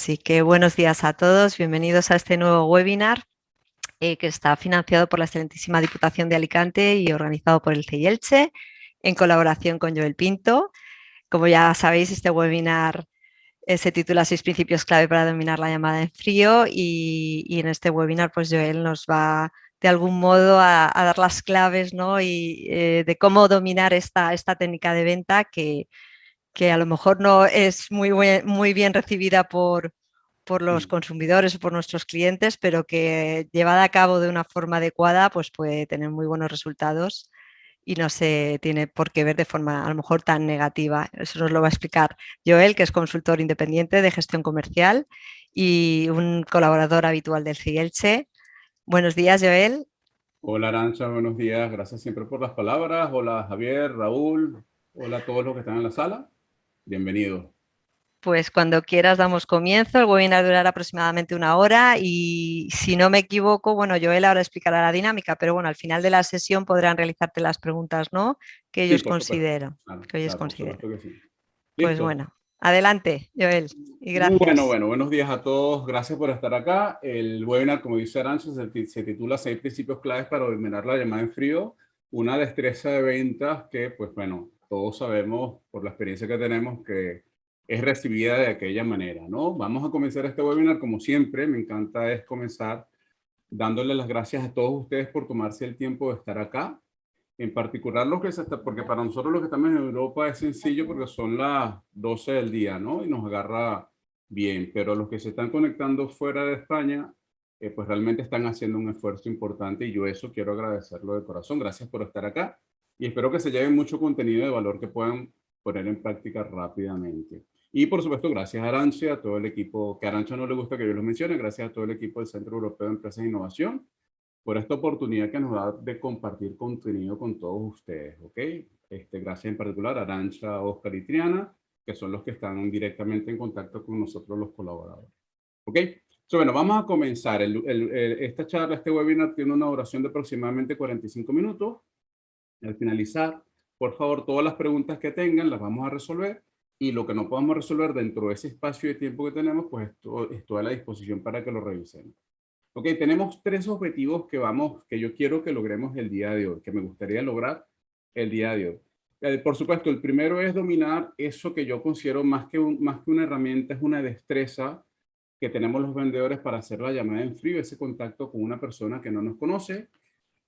Así que buenos días a todos, bienvenidos a este nuevo webinar que está financiado por la excelentísima Diputación de Alicante y organizado por el CEI Elche en colaboración con Joel Pinto. Como ya sabéis, este webinar se titula 6 principios clave para dominar la llamada en frío y en este webinar pues Joel nos va de algún modo a dar las claves, ¿no? De cómo dominar esta técnica de venta que a lo mejor no es muy bien recibida por los consumidores o por nuestros clientes, pero que llevada a cabo de una forma adecuada, pues puede tener muy buenos resultados y no se tiene por qué ver de forma a lo mejor tan negativa. Eso nos lo va a explicar Joel, que es consultor independiente de gestión comercial y un colaborador habitual del CIE Elche. Buenos días, Joel. Hola Arancha, buenos días. Gracias siempre por las palabras. Hola Javier, Raúl. Hola a todos los que están en la sala. Bienvenidos. Pues cuando quieras damos comienzo. El webinar durará aproximadamente 1 hora y si no me equivoco, bueno, Joel ahora explicará la dinámica, pero bueno, al final de la sesión podrán realizarte las preguntas, ¿no? Que Sí, ellos por supuesto. considero, Claro, que ellos claro, por consideren. supuesto que sí. Pues Listo. bueno, adelante, Joel, y Bueno, gracias. bueno, buenos días a todos. Gracias por estar acá. El webinar, como dice Arancha, se titula 6 principios claves para dominar la llamada en frío. Una destreza de ventas que, pues bueno, todos sabemos por la experiencia que tenemos que es recibida de aquella manera, ¿no? Vamos a comenzar este webinar como siempre. Me encanta es comenzar dándole las gracias a todos ustedes por tomarse el tiempo de estar acá. En particular lo que se está, porque para nosotros los que estamos en Europa es sencillo porque son las 12 del día, ¿no? Y nos agarra bien, pero los que se están conectando fuera de España, pues realmente están haciendo un esfuerzo importante y yo eso quiero agradecerlo de corazón. Gracias por estar acá y espero que se lleven mucho contenido de valor que puedan poner en práctica rápidamente. Y por supuesto, gracias a Arancia, a todo el equipo, que a Arancia no le gusta que yo los mencione, gracias a todo el equipo del Centro Europeo de Empresas e Innovación por esta oportunidad que nos da de compartir contenido con todos ustedes, ¿ok? Gracias en particular a Arancha, Oscar y Triana, que son los que están directamente en contacto con nosotros los colaboradores, ¿ok? Bueno, vamos a comenzar. Esta charla, este webinar tiene una duración de aproximadamente 45 minutos. Al finalizar, por favor, todas las preguntas que tengan las vamos a resolver y lo que no podamos resolver dentro de ese espacio de tiempo que tenemos, pues esto a la disposición para que lo revisen. Ok, tenemos 3 objetivos que yo quiero que logremos el día de hoy, que me gustaría lograr el día de hoy. Por supuesto, el primero es dominar eso que yo considero más que una herramienta, es una destreza que tenemos los vendedores para hacer la llamada en frío, ese contacto con una persona que no nos conoce.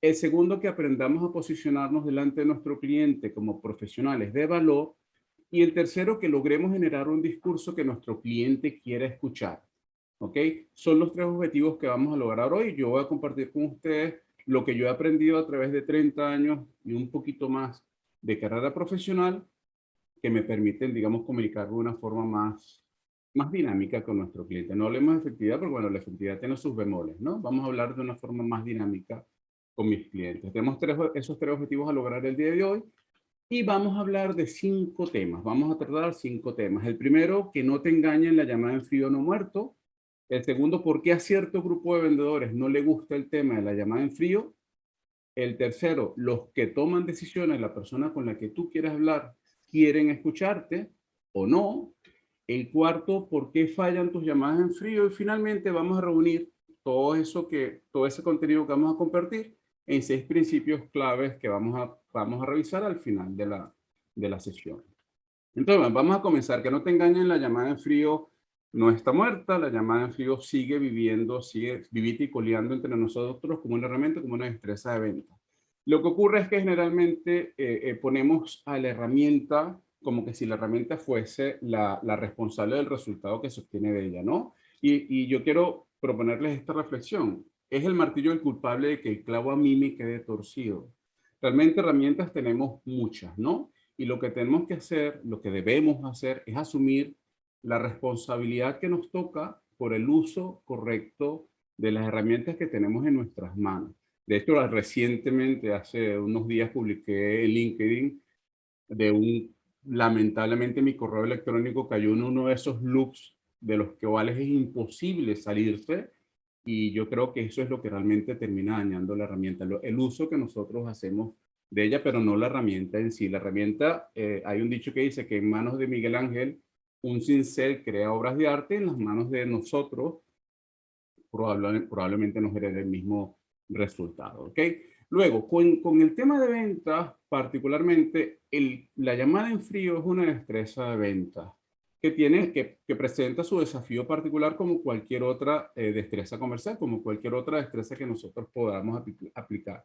El segundo, que aprendamos a posicionarnos delante de nuestro cliente como profesionales de valor. Y el tercero, que logremos generar un discurso que nuestro cliente quiera escuchar. ¿Ok? Son los 3 objetivos que vamos a lograr hoy. Yo voy a compartir con ustedes lo que yo he aprendido a través de 30 años y un poquito más de carrera profesional que me permiten, digamos, comunicar de una forma más dinámica con nuestro cliente. No hablemos de efectividad porque, bueno, la efectividad tiene sus bemoles, ¿no? Vamos a hablar de una forma más dinámica con mis clientes. Tenemos esos 3 objetivos a lograr el día de hoy y vamos a hablar de 5 temas. Vamos a tratar 5 temas. El primero, que no te engañen la llamada en frío no muerto. El segundo, por qué a cierto grupo de vendedores no le gusta el tema de la llamada en frío. El tercero, los que toman decisiones, la persona con la que tú quieres hablar, quieren escucharte o no. El cuarto, por qué fallan tus llamadas en frío. Y finalmente vamos a reunir todo ese contenido que vamos a compartir en 6 principios claves que vamos a revisar al final de la sesión. Entonces, vamos a comenzar. Que no te engañen, la llamada en frío no está muerta. La llamada en frío sigue viviendo, sigue vivita y coleando entre nosotros como una herramienta, como una destreza de venta. Lo que ocurre es que generalmente ponemos a la herramienta como que si la herramienta fuese la responsable del resultado que se obtiene de ella, ¿no? Y yo quiero proponerles esta reflexión. ¿Es el martillo el culpable de que el clavo a mí me quede torcido? Realmente herramientas tenemos muchas, ¿no? Y lo que tenemos que hacer, lo que debemos hacer es asumir la responsabilidad que nos toca por el uso correcto de las herramientas que tenemos en nuestras manos. De hecho, recientemente, hace unos días, publiqué en LinkedIn lamentablemente mi correo electrónico cayó en uno de esos loops de los cuales es imposible salirse y yo creo que eso es lo que realmente termina dañando la herramienta, el uso que nosotros hacemos de ella, pero no la herramienta en sí. La herramienta, hay un dicho que dice que en manos de Miguel Ángel un cincel crea obras de arte en las manos de nosotros, probablemente nos genere el mismo resultado, ¿ok? Luego, con el tema de ventas, particularmente, la llamada en frío es una destreza de ventas que presenta su desafío particular como cualquier otra destreza comercial, como cualquier otra destreza que nosotros podamos aplicar.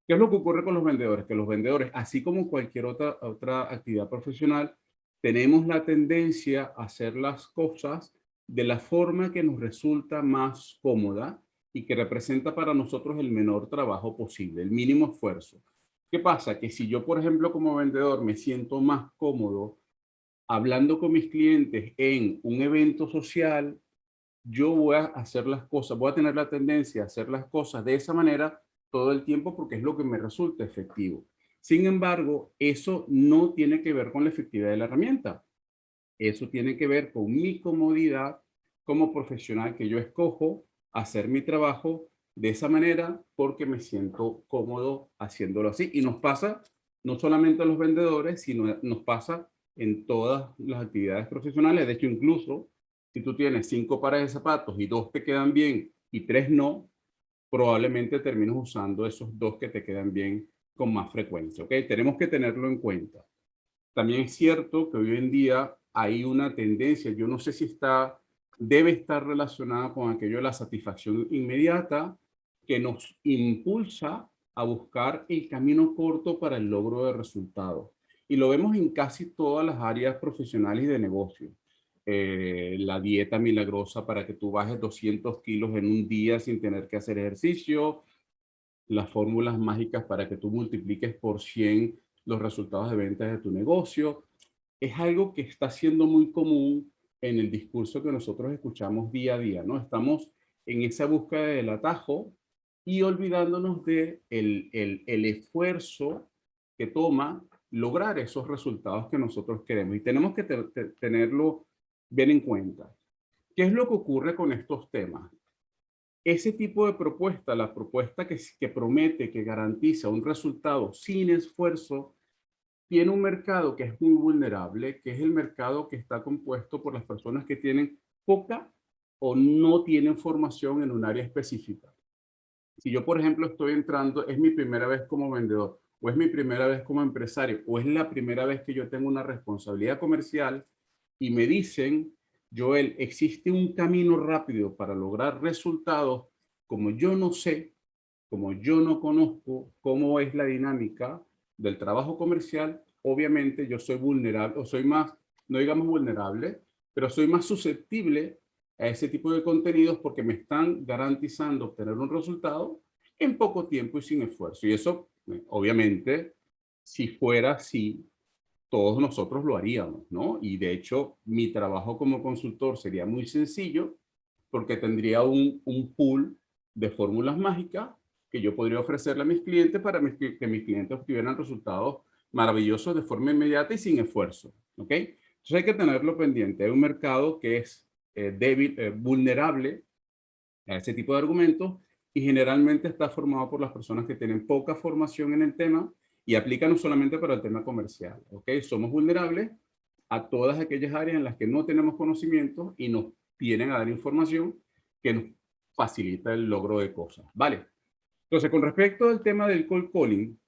¿Qué es lo que ocurre con los vendedores? Que los vendedores, así como cualquier otra actividad profesional, tenemos la tendencia a hacer las cosas de la forma que nos resulta más cómoda y que representa para nosotros el menor trabajo posible, el mínimo esfuerzo. ¿Qué pasa? Que si yo, por ejemplo, como vendedor me siento más cómodo hablando con mis clientes en un evento social, yo voy a hacer las cosas, voy a tener la tendencia a hacer las cosas de esa manera todo el tiempo porque es lo que me resulta efectivo. Sin embargo, eso no tiene que ver con la efectividad de la herramienta. Eso tiene que ver con mi comodidad como profesional, que yo escojo hacer mi trabajo de esa manera porque me siento cómodo haciéndolo así. Y nos pasa no solamente a los vendedores, sino nos pasa en todas las actividades profesionales. De hecho, incluso si tú tienes 5 pares de zapatos y 2 te quedan bien y 3 no, probablemente termines usando esos 2 que te quedan bien con más frecuencia. ¿Ok? Tenemos que tenerlo en cuenta. También es cierto que hoy en día hay una tendencia, yo no sé si debe estar relacionada con aquello de la satisfacción inmediata que nos impulsa a buscar el camino corto para el logro de resultados. Y lo vemos en casi todas las áreas profesionales y de negocio. La dieta milagrosa para que tú bajes 200 kilos en un día sin tener que hacer ejercicio, las fórmulas mágicas para que tú multipliques por 100 los resultados de ventas de tu negocio. Es algo que está siendo muy común en el discurso que nosotros escuchamos día a día, ¿no? Estamos en esa búsqueda del atajo y olvidándonos de el esfuerzo que toma lograr esos resultados que nosotros queremos. Y tenemos que tenerlo bien en cuenta. ¿Qué es lo que ocurre con estos temas? Ese tipo de propuesta, la propuesta que promete, que garantiza un resultado sin esfuerzo, tiene un mercado que es muy vulnerable, que es el mercado que está compuesto por las personas que tienen poca o no tienen formación en un área específica. Si yo, por ejemplo, estoy entrando, es mi primera vez como vendedor, o es mi primera vez como empresario, o es la primera vez que yo tengo una responsabilidad comercial y me dicen, Joel, existe un camino rápido para lograr resultados, como yo no sé, como yo no conozco cómo es la dinámica del trabajo comercial, obviamente yo soy vulnerable, o soy más, no digamos vulnerable, pero soy más susceptible a ese tipo de contenidos porque me están garantizando obtener un resultado en poco tiempo y sin esfuerzo. Y eso, obviamente, si fuera así, todos nosotros lo haríamos, ¿no? Y de hecho, mi trabajo como consultor sería muy sencillo porque tendría un pool de fórmulas mágicas que yo podría ofrecerle a mis clientes para que mis clientes obtuvieran resultados maravillosos de forma inmediata y sin esfuerzo, ¿ok? Entonces hay que tenerlo pendiente. Hay un mercado que es débil, vulnerable a ese tipo de argumentos y generalmente está formado por las personas que tienen poca formación en el tema y aplica no solamente para el tema comercial, ¿ok? Somos vulnerables a todas aquellas áreas en las que no tenemos conocimiento y nos vienen a dar información que nos facilita el logro de cosas, ¿vale? Entonces, con respecto al tema del cold calling,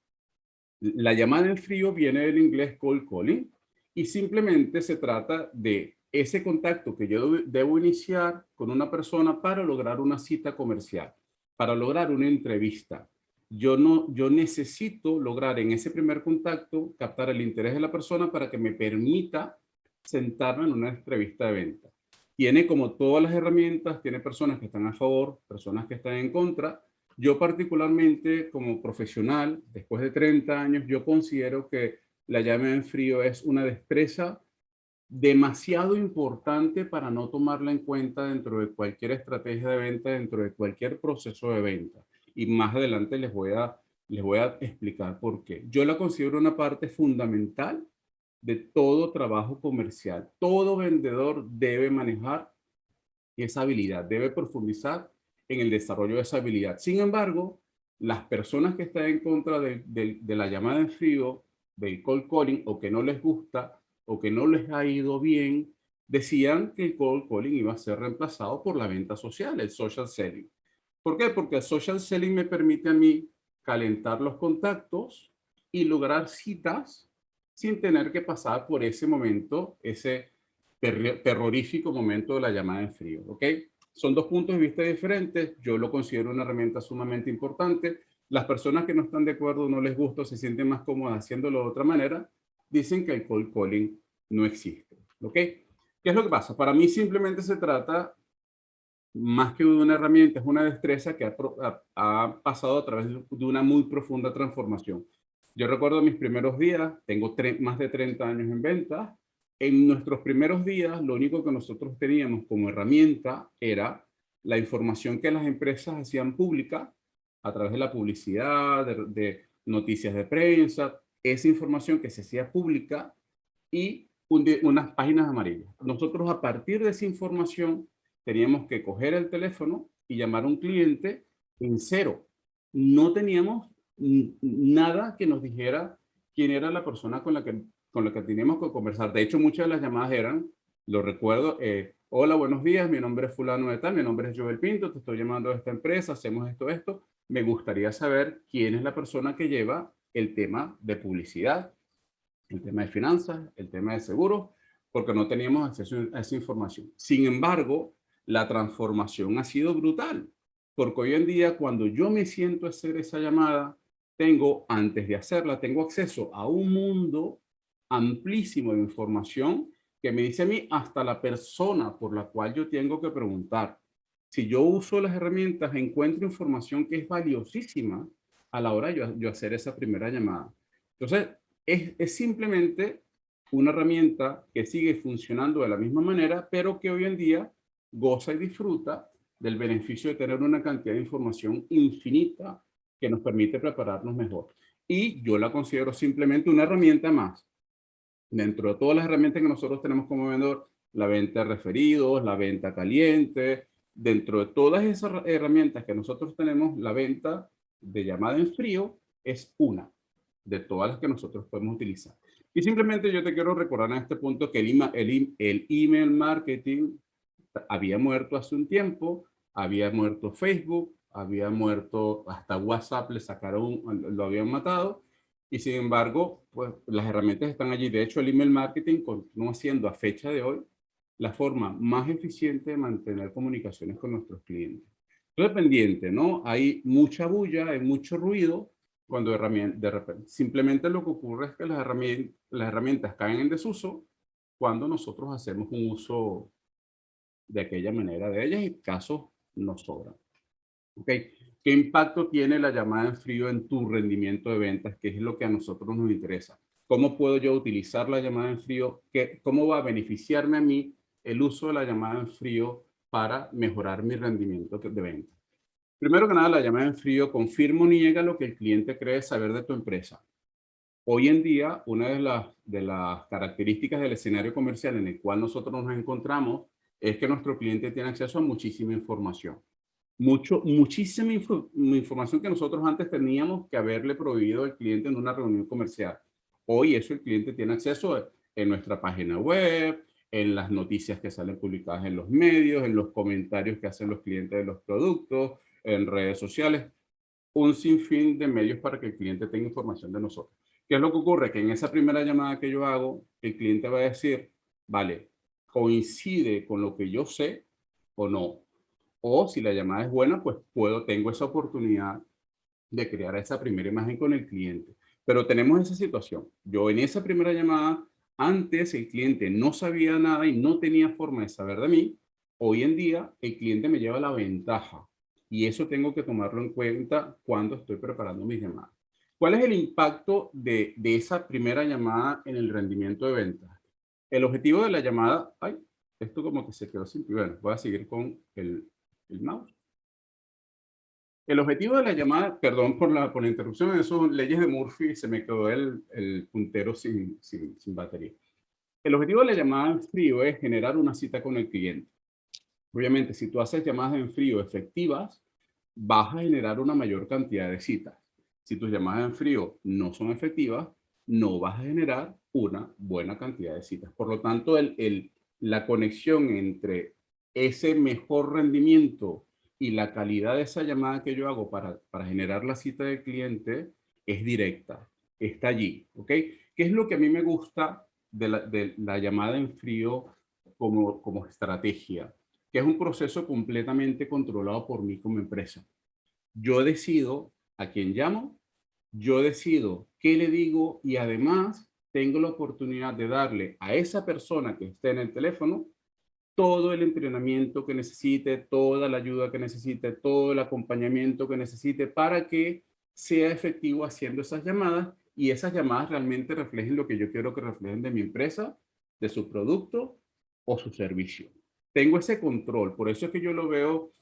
la llamada en frío viene del inglés cold calling y simplemente se trata de ese contacto que yo debo iniciar con una persona para lograr una cita comercial, para lograr una entrevista. Yo necesito lograr en ese primer contacto captar el interés de la persona para que me permita sentarme en una entrevista de venta. Tiene como todas las herramientas, tiene personas que están a favor, personas que están en contra. Yo particularmente como profesional, después de 30 años, yo considero que la llama en frío es una destreza demasiado importante para no tomarla en cuenta dentro de cualquier estrategia de venta, dentro de cualquier proceso de venta. Y más adelante les voy a explicar por qué. Yo la considero una parte fundamental de todo trabajo comercial. Todo vendedor debe manejar esa habilidad, debe profundizar en el desarrollo de esa habilidad. Sin embargo, las personas que están en contra de la llamada en frío, del cold calling, o que no les gusta, o que no les ha ido bien, decían que el cold calling iba a ser reemplazado por la venta social, el social selling. ¿Por qué? Porque el social selling me permite a mí calentar los contactos y lograr citas sin tener que pasar por ese momento, ese terrorífico momento de la llamada en frío, ¿ok? Son dos puntos de vista diferentes. Yo lo considero una herramienta sumamente importante. Las personas que no están de acuerdo, no les gusta, se sienten más cómodas haciéndolo de otra manera, dicen que el cold calling no existe, ¿ok? ¿Qué es lo que pasa? Para mí simplemente se trata, más que de una herramienta, es una destreza que ha pasado a través de una muy profunda transformación. Yo recuerdo mis primeros días, tengo más de 30 años en ventas. En nuestros primeros días, lo único que nosotros teníamos como herramienta era la información que las empresas hacían pública a través de la publicidad, de noticias de prensa, esa información que se hacía pública y unas páginas amarillas. Nosotros, a partir de esa información, teníamos que coger el teléfono y llamar a un cliente en cero. No teníamos nada que nos dijera quién era la persona con la que teníamos que conversar. De hecho, muchas de las llamadas eran, lo recuerdo, hola, buenos días, mi nombre es fulano de tal, mi nombre es Joel Pinto, te estoy llamando de esta empresa, hacemos esto. Me gustaría saber quién es la persona que lleva el tema de publicidad, el tema de finanzas, el tema de seguros, porque no teníamos acceso a esa información. Sin embargo, la transformación ha sido brutal, porque hoy en día cuando yo me siento a hacer esa llamada, antes de hacerla, tengo acceso a un mundo amplísimo de información que me dice a mí hasta la persona por la cual yo tengo que preguntar. Si yo uso las herramientas, encuentro información que es valiosísima a la hora de yo hacer esa primera llamada. Entonces, es simplemente una herramienta que sigue funcionando de la misma manera, pero que hoy en día goza y disfruta del beneficio de tener una cantidad de información infinita que nos permite prepararnos mejor. Y yo la considero simplemente una herramienta más. Dentro de todas las herramientas que nosotros tenemos como vendedor, la venta de referidos, la venta caliente, dentro de todas esas herramientas que nosotros tenemos, la venta de llamada en frío es una de todas las que nosotros podemos utilizar. Y simplemente yo te quiero recordar en este punto que el email marketing había muerto hace un tiempo, había muerto Facebook, había muerto hasta WhatsApp, lo habían matado, y sin embargo, pues las herramientas están allí. De hecho, el email marketing continúa siendo a fecha de hoy la forma más eficiente de mantener comunicaciones con nuestros clientes. Entonces, pendiente, ¿no? Hay mucha bulla, hay mucho ruido, cuando de repente, simplemente lo que ocurre es que las herramientas caen en desuso cuando nosotros hacemos un uso de aquella manera de ellas y casos nos sobran. ¿Ok? ¿Qué impacto tiene la llamada en frío en tu rendimiento de ventas? ¿Qué es lo que a nosotros nos interesa? ¿Cómo puedo yo utilizar la llamada en frío? ¿Cómo va a beneficiarme a mí el uso de la llamada en frío para mejorar mi rendimiento de ventas? Primero que nada, la llamada en frío confirma o niega lo que el cliente cree saber de tu empresa. Hoy en día, una de las características del escenario comercial en el cual nosotros nos encontramos es que nuestro cliente tiene acceso a muchísima información. Muchísima información que nosotros antes teníamos que haberle prohibido al cliente en una reunión comercial. Hoy eso el cliente tiene acceso en nuestra página web, en las noticias que salen publicadas en los medios, en los comentarios que hacen los clientes de los productos, en redes sociales, un sinfín de medios para que el cliente tenga información de nosotros. ¿Qué es lo que ocurre? Que en esa primera llamada que yo hago, el cliente va a decir, vale, coincide con lo que yo sé o no. O si la llamada es buena, pues tengo esa oportunidad de crear esa primera imagen con el cliente. Pero tenemos esa situación. Yo en esa primera llamada, antes el cliente no sabía nada y no tenía forma de saber de mí. Hoy en día el cliente me lleva la ventaja y eso tengo que tomarlo en cuenta cuando estoy preparando mis llamadas. ¿Cuál es el impacto de esa primera llamada en el rendimiento de ventas? El objetivo de la llamada, ay, esto como que se quedó sin, bueno, voy a seguir con el mouse. El objetivo de la llamada, perdón por la interrupción, eso son leyes de Murphy, se me quedó el puntero sin batería. El objetivo de la llamada en frío es generar una cita con el cliente. Obviamente, si tú haces llamadas en frío efectivas, vas a generar una mayor cantidad de citas. Si tus llamadas en frío no son efectivas, no vas a generar una buena cantidad de citas. Por lo tanto, la conexión entre ese mejor rendimiento y la calidad de esa llamada que yo hago para generar la cita del cliente es directa, está allí, ¿ok? ¿Qué es lo que a mí me gusta de la llamada en frío como estrategia? Que es un proceso completamente controlado por mí como empresa. Yo decido a quién llamo, yo decido qué le digo y además tengo la oportunidad de darle a esa persona que esté en el teléfono todo el entrenamiento que necesite, toda la ayuda que necesite, todo el acompañamiento que necesite para que sea efectivo haciendo esas llamadas y esas llamadas realmente reflejen lo que yo quiero que reflejen de mi empresa, de su producto o su servicio. Tengo ese control, por eso es que yo lo veo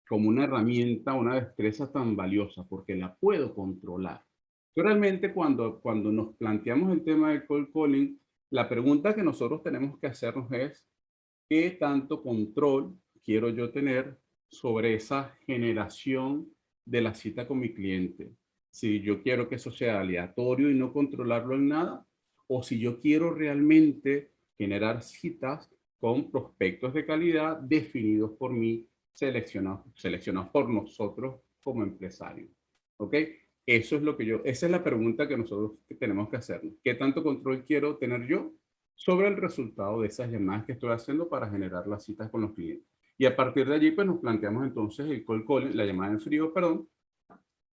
como una herramienta, una destreza tan valiosa, porque la puedo controlar. Yo realmente cuando nos planteamos el tema del cold calling, la pregunta que nosotros tenemos que hacernos es, ¿qué tanto control quiero yo tener sobre esa generación de la cita con mi cliente? Si yo quiero que eso sea aleatorio y no controlarlo en nada, o si yo quiero realmente generar citas con prospectos de calidad definidos por mí, seleccionados por nosotros como empresarios. ¿Ok? Eso es lo que esa es la pregunta que nosotros tenemos que hacernos. ¿Qué tanto control quiero tener yo sobre el resultado de esas llamadas que estoy haciendo para generar las citas con los clientes? Y a partir de allí, pues nos planteamos entonces el cold calling, la llamada en frío, perdón,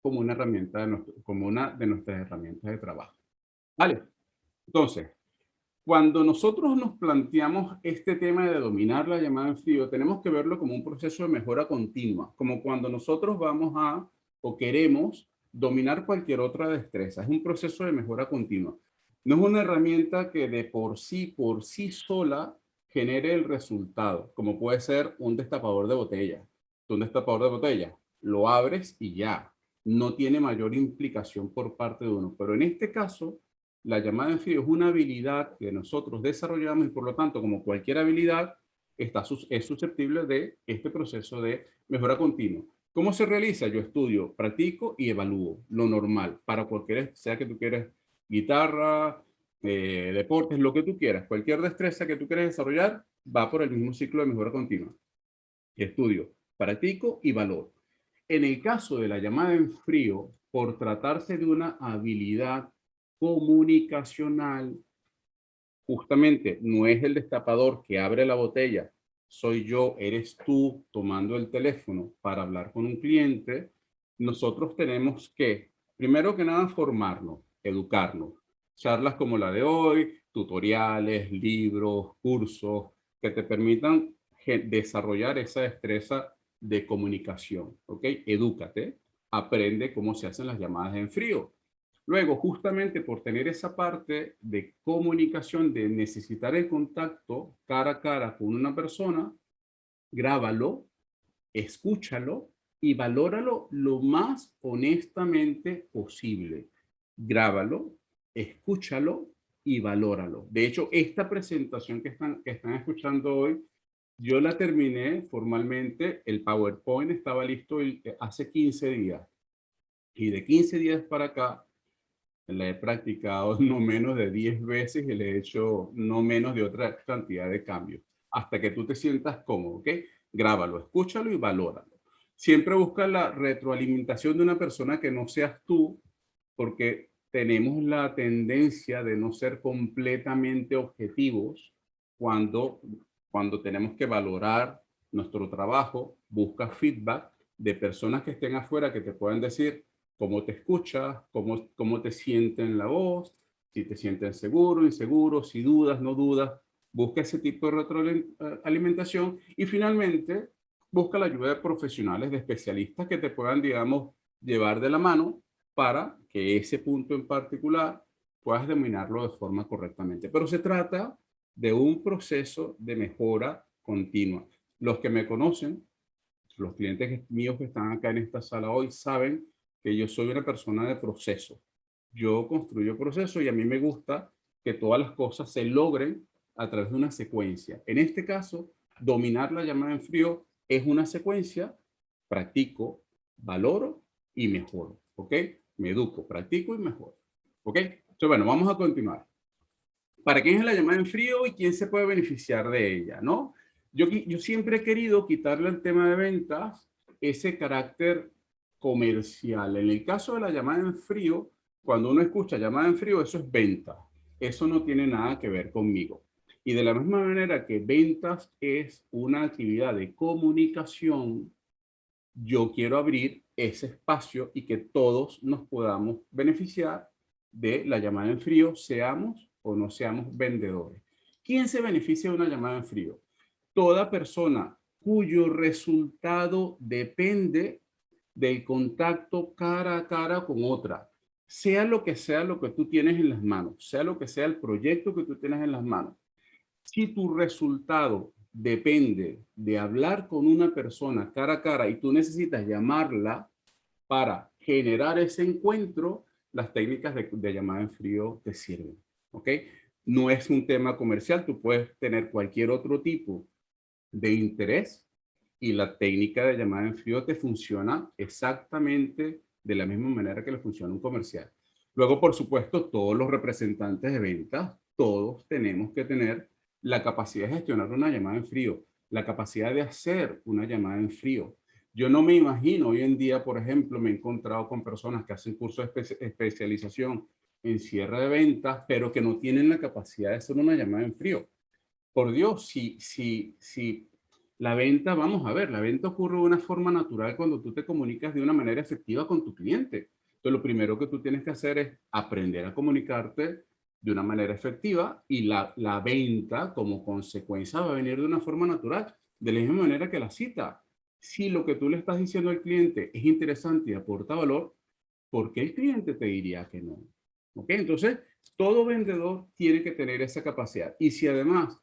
como una herramienta como una de nuestras herramientas de trabajo. ¿Vale? Entonces, cuando nosotros nos planteamos este tema de dominar la llamada en frío, tenemos que verlo como un proceso de mejora continua, como cuando nosotros vamos a o queremos dominar cualquier otra destreza. Es un proceso de mejora continua. No es una herramienta que de por sí sola genere el resultado, como puede ser un destapador de botella. Un destapador de botella, lo abres y ya. No tiene mayor implicación por parte de uno. Pero en este caso, la llamada en frío es una habilidad que nosotros desarrollamos y por lo tanto, como cualquier habilidad, es susceptible de este proceso de mejora continua. ¿Cómo se realiza? Yo estudio, practico y evalúo lo normal para cualquier, sea que tú quieras guitarra, deportes, lo que tú quieras, cualquier destreza que tú quieras desarrollar va por el mismo ciclo de mejora continua. Estudio, practico y valoro. En el caso de la llamada en frío, por tratarse de una habilidad comunicacional, justamente no es el destapador que abre la botella, soy yo, eres tú tomando el teléfono para hablar con un cliente. Nosotros tenemos que, primero que nada, formarnos, educarnos. Charlas como la de hoy, tutoriales, libros, cursos que te permitan desarrollar esa destreza de comunicación. ¿Ok? Edúcate, aprende cómo se hacen las llamadas en frío. Luego, justamente por tener esa parte de comunicación, de necesitar el contacto cara a cara con una persona, grábalo, escúchalo y valóralo lo más honestamente posible. Grábalo, escúchalo y valóralo. De hecho, esta presentación que están escuchando hoy, yo la terminé formalmente, el PowerPoint estaba listo hace 15 días. Y de 15 días para acá, la he practicado no menos de 10 veces y le he hecho no menos de otra cantidad de cambios. Hasta que tú te sientas cómodo, ¿ok? Grábalo, escúchalo y valóralo. Siempre busca la retroalimentación de una persona que no seas tú, porque tenemos la tendencia de no ser completamente objetivos cuando, cuando tenemos que valorar nuestro trabajo. Busca feedback de personas que estén afuera que te puedan decir cómo te escuchas, cómo te sienten la voz, si te sienten seguro, inseguro, si dudas, no dudas. Busca ese tipo de retroalimentación y finalmente busca la ayuda de profesionales, de especialistas que te puedan, digamos, llevar de la mano para que ese punto en particular puedas dominarlo de forma correctamente. Pero se trata de un proceso de mejora continua. Los que me conocen, los clientes míos que están acá en esta sala hoy, saben que yo soy una persona de proceso. Yo construyo proceso y a mí me gusta que todas las cosas se logren a través de una secuencia. En este caso, dominar la llamada en frío es una secuencia, practico, valoro y mejoro. ¿Ok? Me educo, practico y mejoro. ¿Ok? Entonces, bueno, vamos a continuar. ¿Para quién es la llamada en frío y quién se puede beneficiar de ella, no? Yo siempre he querido quitarle al tema de ventas ese carácter comercial. En el caso de la llamada en frío, cuando uno escucha llamada en frío, eso es venta. Eso no tiene nada que ver conmigo. Y de la misma manera que ventas es una actividad de comunicación, yo quiero abrir ese espacio y que todos nos podamos beneficiar de la llamada en frío, seamos o no seamos vendedores. ¿Quién se beneficia de una llamada en frío? Toda persona cuyo resultado depende del contacto cara a cara con otra, sea lo que tú tienes en las manos, sea lo que sea el proyecto que tú tienes en las manos. Si tu resultado depende de hablar con una persona cara a cara y tú necesitas llamarla para generar ese encuentro, las técnicas de llamada en frío te sirven. ¿Ok? No es un tema comercial, tú puedes tener cualquier otro tipo de interés y la técnica de llamada en frío te funciona exactamente de la misma manera que le funciona un comercial. Luego, por supuesto, todos los representantes de ventas, todos tenemos que tener la capacidad de gestionar una llamada en frío, la capacidad de hacer una llamada en frío. Yo no me imagino hoy en día, por ejemplo, me he encontrado con personas que hacen cursos de especialización en cierre de ventas, pero que no tienen la capacidad de hacer una llamada en frío. Por Dios, si la venta, vamos a ver, la venta ocurre de una forma natural cuando tú te comunicas de una manera efectiva con tu cliente. Entonces, lo primero que tú tienes que hacer es aprender a comunicarte de una manera efectiva y la venta como consecuencia va a venir de una forma natural, de la misma manera que la cita. Si lo que tú le estás diciendo al cliente es interesante y aporta valor, ¿por qué el cliente te diría que no? ¿Ok? Entonces, todo vendedor tiene que tener esa capacidad. Y si además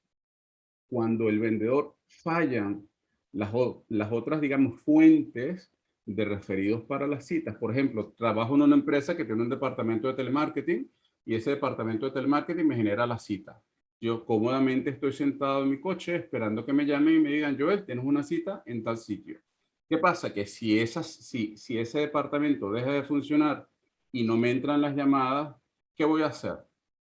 cuando el vendedor fallan las otras, digamos, fuentes de referidos para las citas. Por ejemplo, trabajo en una empresa que tiene un departamento de telemarketing y ese departamento de telemarketing me genera la cita. Yo cómodamente estoy sentado en mi coche esperando que me llamen y me digan, Joel, tienes una cita en tal sitio. ¿Qué pasa? Que si ese departamento deja de funcionar y no me entran las llamadas, ¿qué voy a hacer?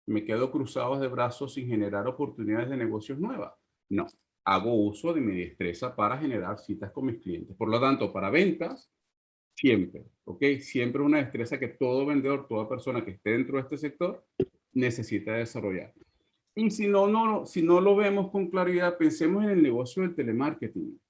¿Me quedo cruzado de brazos sin generar oportunidades de negocios nuevas? No, hago uso de mi destreza para generar citas con mis clientes. Por lo tanto, para ventas, siempre, ¿ok? Siempre una destreza que todo vendedor, toda persona que esté dentro de este sector necesita desarrollar. Y si no lo vemos con claridad, pensemos en el negocio del telemarketing.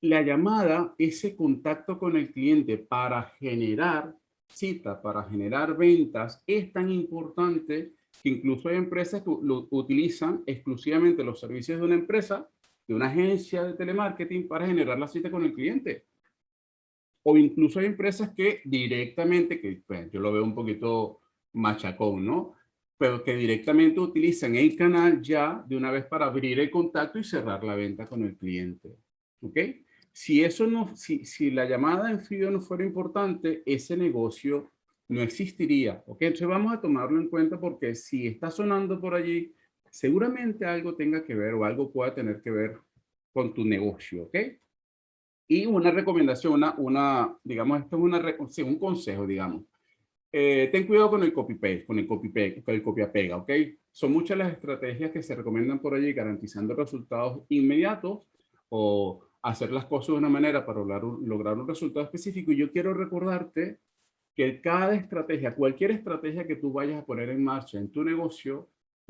La llamada, ese contacto con el cliente para generar cita, para generar ventas, es tan importante que incluso hay empresas que lo utilizan exclusivamente los servicios de una empresa, de una agencia de telemarketing para generar la cita con el cliente. O incluso hay empresas que directamente, que pues, yo lo veo un poquito machacón, ¿no? Pero que directamente utilizan el canal ya de una vez para abrir el contacto y cerrar la venta con el cliente. ¿Ok? Si la llamada en frío no fuera importante, ese negocio no existiría. ¿Ok? Entonces vamos a tomarlo en cuenta porque si está sonando por allí, seguramente algo tenga que ver o algo pueda tener que ver con tu negocio. ¿Ok? Y una recomendación, digamos, esto es un consejo, digamos. Ten cuidado con el copy-paste, con el copia-pega, ¿ok? Son muchas las estrategias que se recomiendan por allí garantizando resultados inmediatos o hacer las cosas de una manera para lograr un resultado específico. Y yo quiero recordarte que cada estrategia, cualquier estrategia que tú vayas a poner en marcha en tu negocio,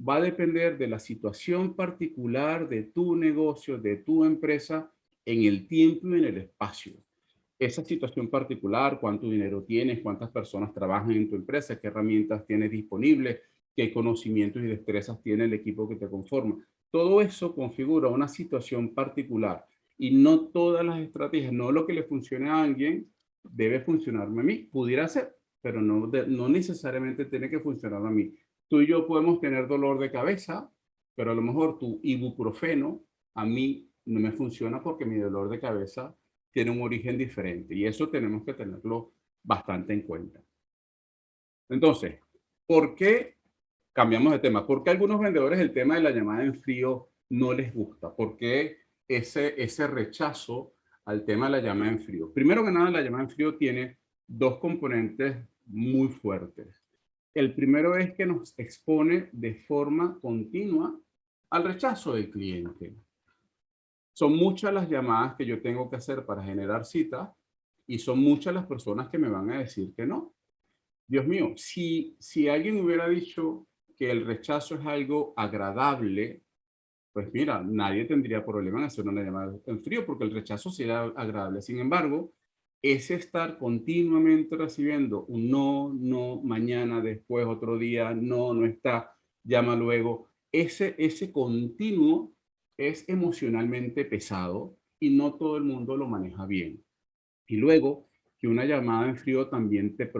va a depender de la situación particular de tu negocio, de tu empresa, en el tiempo y en el espacio. Esa situación particular, cuánto dinero tienes, cuántas personas trabajan en tu empresa, qué herramientas tienes disponibles, qué conocimientos y destrezas tiene el equipo que te conforma. Todo eso configura una situación particular y no todas las estrategias, no lo que le funcione a alguien debe funcionarme a mí. Pudiera ser, pero no necesariamente tiene que funcionar a mí. Tú y yo podemos tener dolor de cabeza, pero a lo mejor tu ibuprofeno a mí no me funciona porque mi dolor de cabeza tiene un origen diferente y eso tenemos que tenerlo bastante en cuenta. Entonces, ¿por qué cambiamos de tema? ¿Por qué a algunos vendedores el tema de la llamada en frío no les gusta? ¿Por qué ese rechazo al tema de la llamada en frío? Primero que nada, la llamada en frío tiene dos componentes muy fuertes. El primero es que nos expone de forma continua al rechazo del cliente. Son muchas las llamadas que yo tengo que hacer para generar citas y son muchas las personas que me van a decir que no. Dios mío, si alguien hubiera dicho que el rechazo es algo agradable, pues mira, nadie tendría problema en hacer una llamada en frío porque el rechazo sería agradable. Sin embargo, ese estar continuamente recibiendo un no, no, mañana, después, otro día, no, no está, llama luego, ese continuo es emocionalmente pesado y no todo el mundo lo maneja bien. Y luego, que una llamada en frío también te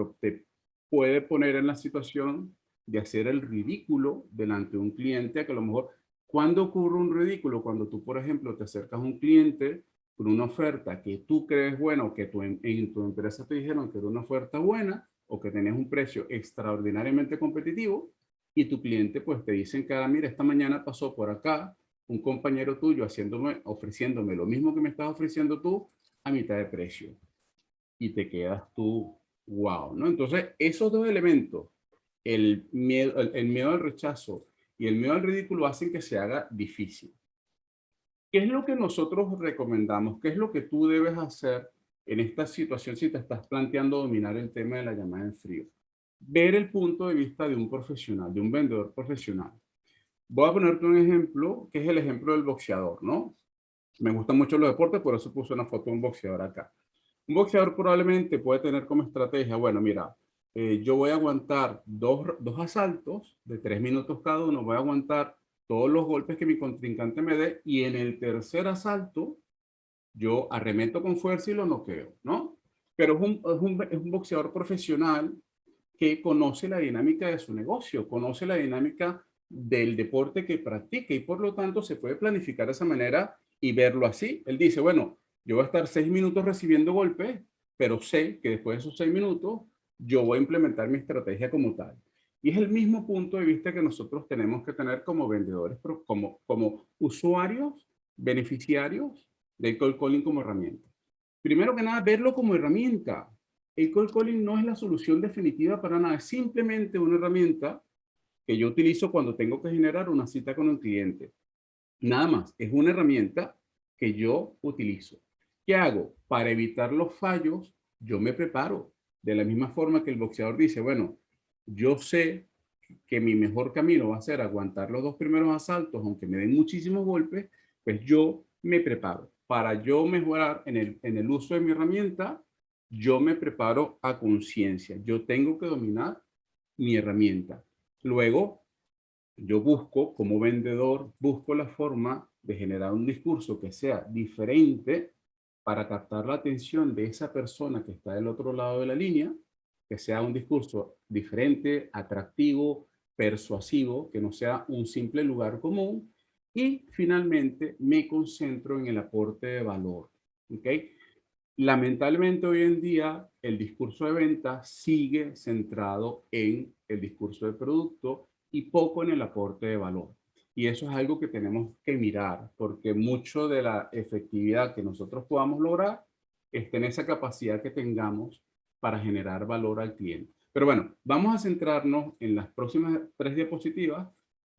puede poner en la situación de hacer el ridículo delante de un cliente, que a lo mejor, ¿cuándo ocurre un ridículo? Cuando tú, por ejemplo, te acercas a un cliente con una oferta que tú crees buena o que en tu empresa te dijeron que era una oferta buena o que tenías un precio extraordinariamente competitivo y tu cliente pues te dice en cara, mira, esta mañana pasó por acá un compañero tuyo ofreciéndome lo mismo que me estás ofreciendo tú a mitad de precio y te quedas tú, wow, ¿no? Entonces, esos dos elementos, el miedo al rechazo y el miedo al ridículo hacen que se haga difícil. ¿Qué es lo que nosotros recomendamos? ¿Qué es lo que tú debes hacer en esta situación si te estás planteando dominar el tema de la llamada en frío? Ver el punto de vista de un profesional, de un vendedor profesional. Voy a ponerte un ejemplo, que es el ejemplo del boxeador, ¿no? Me gustan mucho los deportes, por eso puse una foto de un boxeador acá. Un boxeador probablemente puede tener como estrategia, bueno, mira, yo voy a aguantar dos asaltos de 3 minutos cada uno, voy a aguantar todos los golpes que mi contrincante me dé y en el tercer asalto yo arremeto con fuerza y lo noqueo, ¿no? Pero es un boxeador profesional que conoce la dinámica de su negocio, conoce la dinámica del deporte que practica y por lo tanto se puede planificar de esa manera y verlo así. Él dice, bueno, yo voy a estar 6 minutos recibiendo golpes, pero sé que después de esos 6 minutos yo voy a implementar mi estrategia como tal. Y es el mismo punto de vista que nosotros tenemos que tener como vendedores, como usuarios, beneficiarios del cold calling como herramienta. Primero que nada, verlo como herramienta. El cold calling no es la solución definitiva para nada, es simplemente una herramienta que yo utilizo cuando tengo que generar una cita con un cliente. Nada más, es una herramienta que yo utilizo. ¿Qué hago? Para evitar los fallos, yo me preparo. De la misma forma que el boxeador dice, bueno, yo sé que mi mejor camino va a ser aguantar los 2 primeros asaltos, aunque me den muchísimos golpes, pues yo me preparo. Para yo mejorar en el uso de mi herramienta, yo me preparo a conciencia. Yo tengo que dominar mi herramienta. Luego, yo busco, como vendedor, busco la forma de generar un discurso que sea diferente para captar la atención de esa persona que está del otro lado de la línea, que sea un discurso diferente, atractivo, persuasivo, que no sea un simple lugar común. Y finalmente me concentro en el aporte de valor. ¿Ok? Lamentablemente hoy en día el discurso de venta sigue centrado en el discurso de producto y poco en el aporte de valor. Y eso es algo que tenemos que mirar porque mucho de la efectividad que nosotros podamos lograr está en esa capacidad que tengamos para generar valor al cliente. Pero bueno, vamos a centrarnos en las próximas 3 diapositivas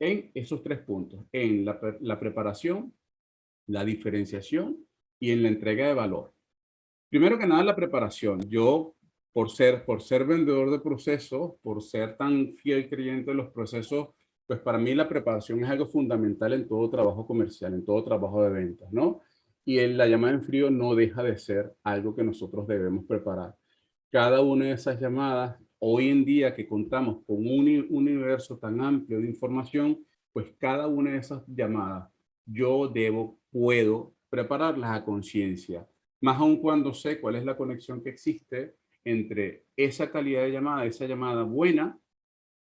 en esos 3 puntos, en la preparación, la diferenciación y en la entrega de valor. Primero que nada, la preparación. Yo, por ser vendedor de procesos, por ser tan fiel creyente de los procesos, pues para mí la preparación es algo fundamental en todo trabajo comercial, en todo trabajo de ventas, ¿no? Y la llamada en frío no deja de ser algo que nosotros debemos preparar. Cada una de esas llamadas, hoy en día que contamos con un universo tan amplio de información, pues cada una de esas llamadas yo puedo prepararlas a conciencia más aún cuando sé cuál es la conexión que existe entre esa calidad de llamada, esa llamada buena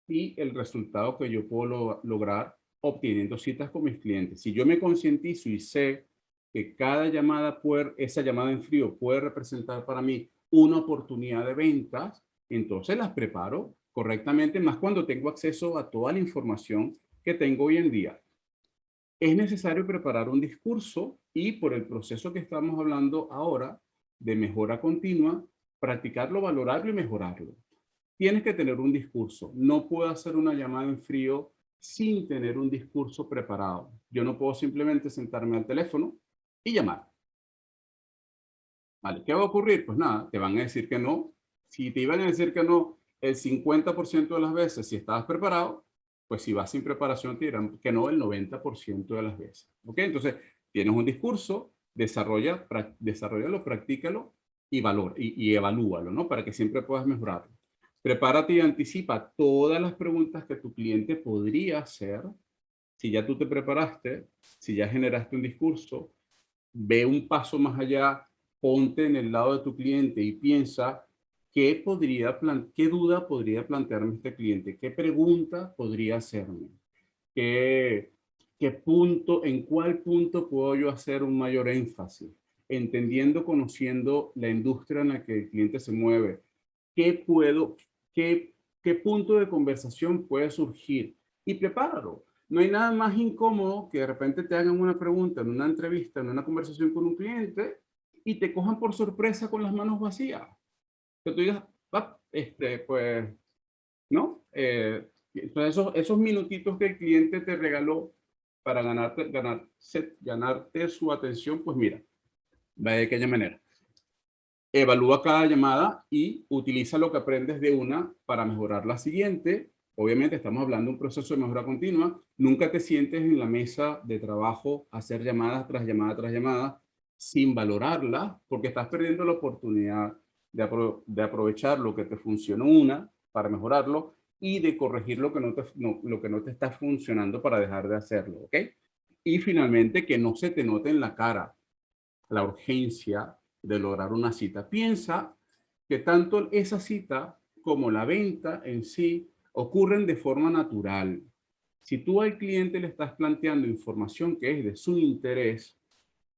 y el resultado que yo puedo lograr obteniendo citas con mis clientes. Si yo me concientizo y sé que cada llamada, esa llamada en frío puede representar para mí una oportunidad de ventas, entonces las preparo correctamente, más cuando tengo acceso a toda la información que tengo hoy en día. Es necesario preparar un discurso y por el proceso que estamos hablando ahora de mejora continua, practicarlo, valorarlo y mejorarlo. tienes que tener un discurso. No puedo hacer una llamada en frío sin tener un discurso preparado. Yo no puedo simplemente sentarme al teléfono y llamar. ¿Vale? ¿Qué va a ocurrir? Pues nada, te van a decir que no. Si te iban a decir que no el 50% de las veces, si estabas preparado, pues si vas sin preparación, te dirán que no el 90% de las veces. ¿Ok? Entonces, tienes un discurso, desarrollalo, practícalo y evalúalo, ¿no? Para que siempre puedas mejorarlo. Prepárate y anticipa todas las preguntas que tu cliente podría hacer. Si ya tú te preparaste, si ya generaste un discurso, ve un paso más allá, ponte en el lado de tu cliente y piensa qué duda podría plantearme este cliente, qué pregunta podría hacerme, qué, en cuál punto puedo yo hacer un mayor énfasis, entendiendo, conociendo la industria en la que el cliente se mueve, qué puedo, qué, qué punto de conversación puede surgir y prepáralo. No hay nada más incómodo que de repente te hagan una pregunta en una entrevista, en una conversación con un cliente y te cojan por sorpresa con las manos vacías. Que tú digas, "Ah, pues, ¿no? Entonces esos minutitos que el cliente te regaló para ganarte su atención, pues mira, va de aquella manera. Evalúa cada llamada y utiliza lo que aprendes de una para mejorar la siguiente. Obviamente estamos hablando de un proceso de mejora continua. Nunca te sientes en la mesa de trabajo a hacer llamadas tras llamada tras llamada sin valorarlas, porque estás perdiendo la oportunidad de aprovechar lo que te funcionó una para mejorarlo y de corregir lo que no te está funcionando para dejar de hacerlo, ¿ok? Y finalmente, que no se te note en la cara la urgencia de lograr una cita. Piensa que tanto esa cita como la venta en sí ocurren de forma natural. Si tú al cliente le estás planteando información que es de su interés,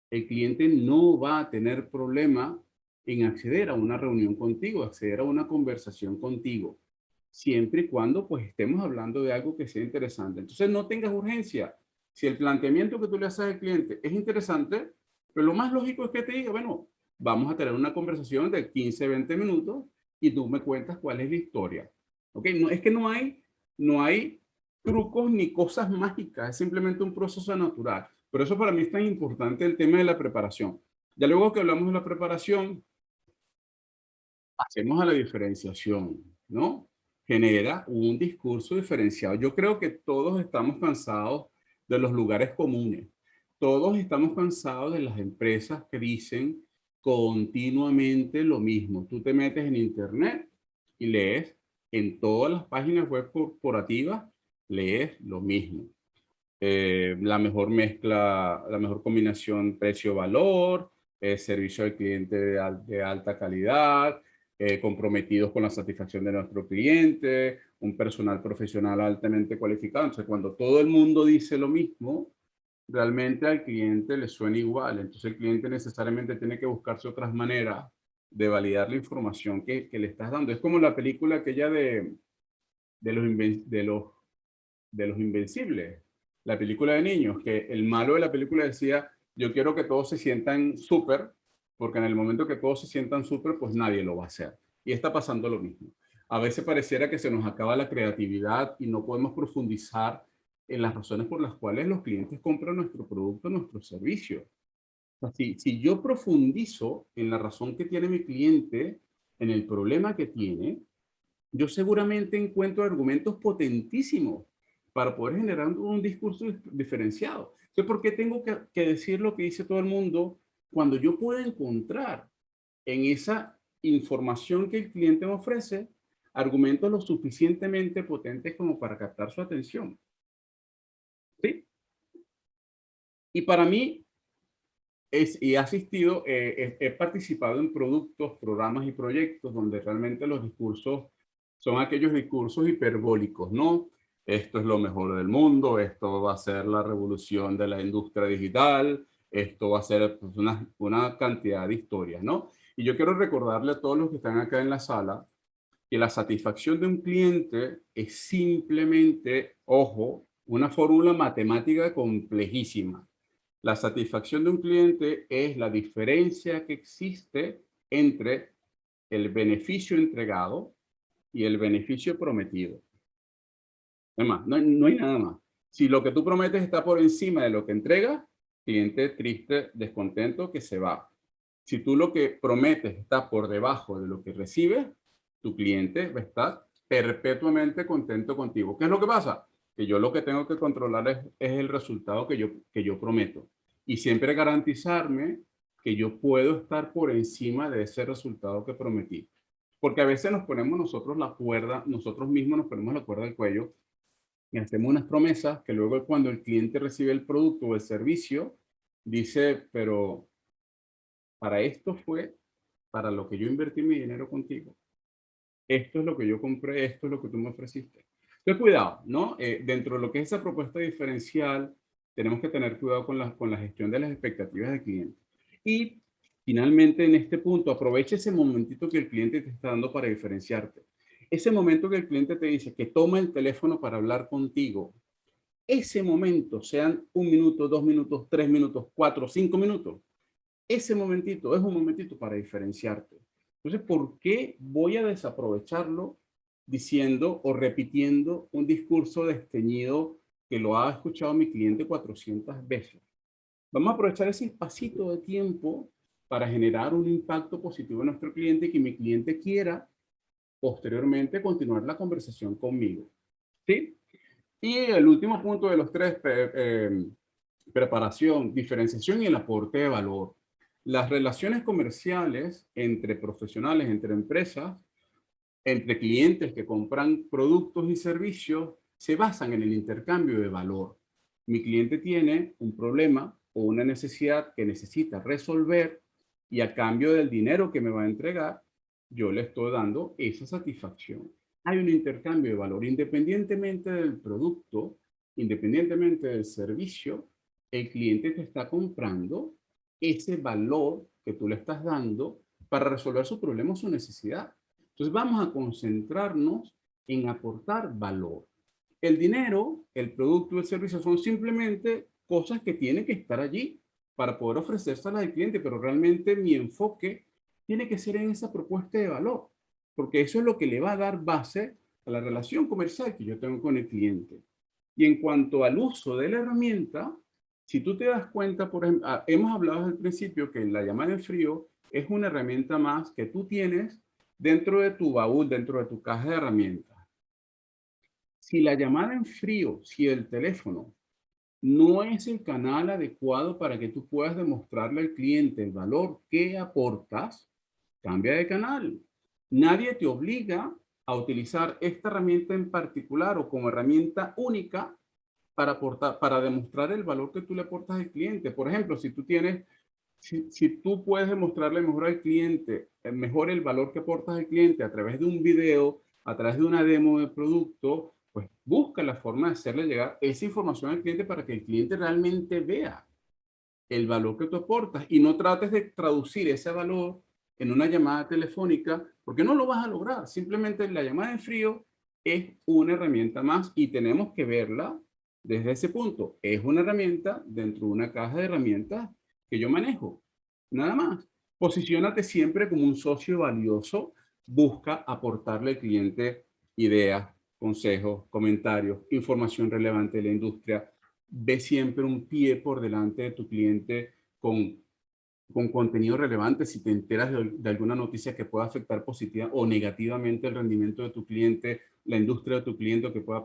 el cliente no va a tener problema en acceder a una reunión contigo, acceder a una conversación contigo, siempre y cuando pues estemos hablando de algo que sea interesante. Entonces no tengas urgencia. Si el planteamiento que tú le haces al cliente es interesante, pero lo más lógico es que te diga, bueno, vamos a tener una conversación de 15, 20 minutos y tú me cuentas cuál es la historia. ¿Ok? No, es que no hay trucos ni cosas mágicas, es simplemente un proceso natural. Por eso para mí es tan importante el tema de la preparación. Ya luego que hablamos de la preparación, hacemos a la diferenciación, ¿no? Genera un discurso diferenciado. Yo creo que todos estamos cansados de los lugares comunes. Todos estamos cansados de las empresas que dicen continuamente lo mismo. Tú te metes en internet y lees en todas las páginas web corporativas, lees lo mismo. La mejor mezcla, la mejor combinación precio-valor, servicio al cliente de alta calidad, comprometidos con la satisfacción de nuestro cliente, un personal profesional altamente cualificado. Entonces, cuando todo el mundo dice lo mismo, realmente al cliente le suena igual. Entonces, el cliente necesariamente tiene que buscarse otras maneras de validar la información que le estás dando. Es como la película aquella de los, de los Invencibles, la película de niños, que el malo de la película decía, yo quiero que todos se sientan súper, porque en el momento que todos se sientan súper, pues nadie lo va a hacer. Y está pasando lo mismo. A veces pareciera que se nos acaba la creatividad y no podemos profundizar en las razones por las cuales los clientes compran nuestro producto, nuestro servicio. O sea, si yo profundizo en la razón que tiene mi cliente, en el problema que tiene, yo seguramente encuentro argumentos potentísimos para poder generar un discurso diferenciado. Entonces, ¿por qué tengo que decir lo que dice todo el mundo cuando yo puedo encontrar en esa información que el cliente me ofrece argumentos lo suficientemente potentes como para captar su atención? ¿Sí? Y para mí, y he asistido, he participado en productos, programas y proyectos donde realmente los discursos son aquellos discursos hiperbólicos, ¿no? Esto es lo mejor del mundo, esto va a ser la revolución de la industria digital, esto va a ser pues, una cantidad de historias, ¿no? Y yo quiero recordarle a todos los que están acá en la sala que la satisfacción de un cliente es simplemente, ojo, una fórmula matemática complejísima. La satisfacción de un cliente es la diferencia que existe entre el beneficio entregado y el beneficio prometido. Además, no hay nada más. Si lo que tú prometes está por encima de lo que entregas, cliente triste, descontento, que se va. Si tú lo que prometes está por debajo de lo que recibes, tu cliente va a estar perpetuamente contento contigo. ¿Qué es lo que pasa? Que yo lo que tengo que controlar es el resultado que yo prometo. Y siempre garantizarme que yo puedo estar por encima de ese resultado que prometí. Porque a veces nos ponemos nosotros la cuerda, nosotros mismos nos ponemos la cuerda al cuello y hacemos unas promesas que luego cuando el cliente recibe el producto o el servicio, dice, pero para esto fue para lo que yo invertí mi dinero contigo. Esto es lo que yo compré, esto es lo que tú me ofreciste. Entonces, cuidado, ¿no? Dentro de lo que es esa propuesta diferencial, tenemos que tener cuidado con la gestión de las expectativas del cliente. Y finalmente, en este punto, aprovecha ese momentito que el cliente te está dando para diferenciarte. Ese momento que el cliente te dice que toma el teléfono para hablar contigo. Ese momento, sean 1 minuto, 2 minutos, 3 minutos, 4, 5 minutos, ese momentito es un momentito para diferenciarte. Entonces, ¿por qué voy a desaprovecharlo diciendo o repitiendo un discurso desteñido que lo ha escuchado mi cliente 400 veces? Vamos a aprovechar ese espacito de tiempo para generar un impacto positivo en nuestro cliente y que mi cliente quiera posteriormente continuar la conversación conmigo. ¿Sí? Y el último punto de los tres, preparación, diferenciación y el aporte de valor. Las relaciones comerciales entre profesionales, entre empresas, entre clientes que compran productos y servicios, se basan en el intercambio de valor. Mi cliente tiene un problema o una necesidad que necesita resolver y a cambio del dinero que me va a entregar, yo le estoy dando esa satisfacción. Hay un intercambio de valor independientemente del producto, independientemente del servicio, el cliente te está comprando ese valor que tú le estás dando para resolver su problema o su necesidad. Entonces vamos a concentrarnos en aportar valor. El dinero, el producto y el servicio son simplemente cosas que tienen que estar allí para poder ofrecérselas al cliente, pero realmente mi enfoque tiene que ser en esa propuesta de valor, porque eso es lo que le va a dar base a la relación comercial que yo tengo con el cliente. Y en cuanto al uso de la herramienta, si tú te das cuenta, por ejemplo, hemos hablado al principio que la llamada en frío es una herramienta más que tú tienes dentro de tu baúl, dentro de tu caja de herramientas. Si la llamada en frío, si el teléfono no es el canal adecuado para que tú puedas demostrarle al cliente el valor que aportas, cambia de canal. Nadie te obliga a utilizar esta herramienta en particular o como herramienta única para aportar, para demostrar el valor que tú le aportas al cliente. Por ejemplo, si tú puedes demostrarle mejor al cliente, mejor el valor que aportas al cliente a través de un video, a través de una demo de producto, pues busca la forma de hacerle llegar esa información al cliente para que el cliente realmente vea el valor que tú aportas y no trates de traducir ese valor en una llamada telefónica porque no lo vas a lograr. Simplemente la llamada en frío es una herramienta más y tenemos que verla desde ese punto. Es una herramienta dentro de una caja de herramientas que yo manejo. Nada más. Posiciónate siempre como un socio valioso. Busca aportarle al cliente ideas, consejos, comentarios, información relevante de la industria. Ve siempre un pie por delante de tu cliente con contenido relevante. Si te enteras de alguna noticia que pueda afectar positiva o negativamente el rendimiento de tu cliente, la industria de tu cliente, o que pueda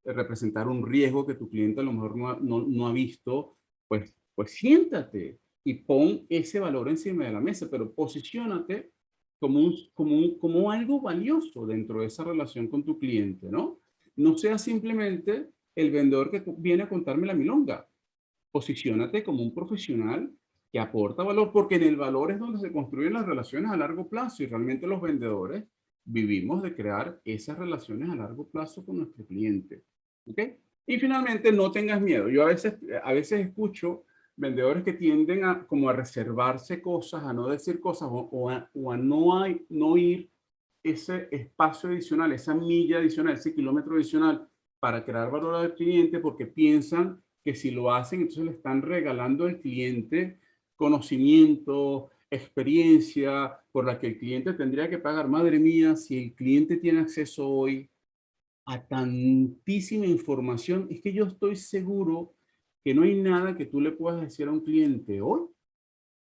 representar un riesgo que tu cliente a lo mejor no ha visto, pues siéntate y pon ese valor encima de la mesa, pero posiciónate como algo valioso dentro de esa relación con tu cliente, ¿no? No sea simplemente el vendedor que viene a contarme la milonga. Posiciónate como un profesional que aporta valor, porque en el valor es donde se construyen las relaciones a largo plazo y realmente los vendedores vivimos de crear esas relaciones a largo plazo con nuestro cliente. ¿Ok? Y finalmente, no tengas miedo. Yo a veces escucho vendedores que tienden como a reservarse cosas, a no decir cosas o a no ir ese espacio adicional, esa milla adicional, ese kilómetro adicional para crear valor al cliente porque piensan que si lo hacen, entonces le están regalando al cliente conocimiento, experiencia por la que el cliente tendría que pagar. Madre mía, si el cliente tiene acceso hoy a tantísima información, es que yo estoy seguro que no hay nada que tú le puedas decir a un cliente hoy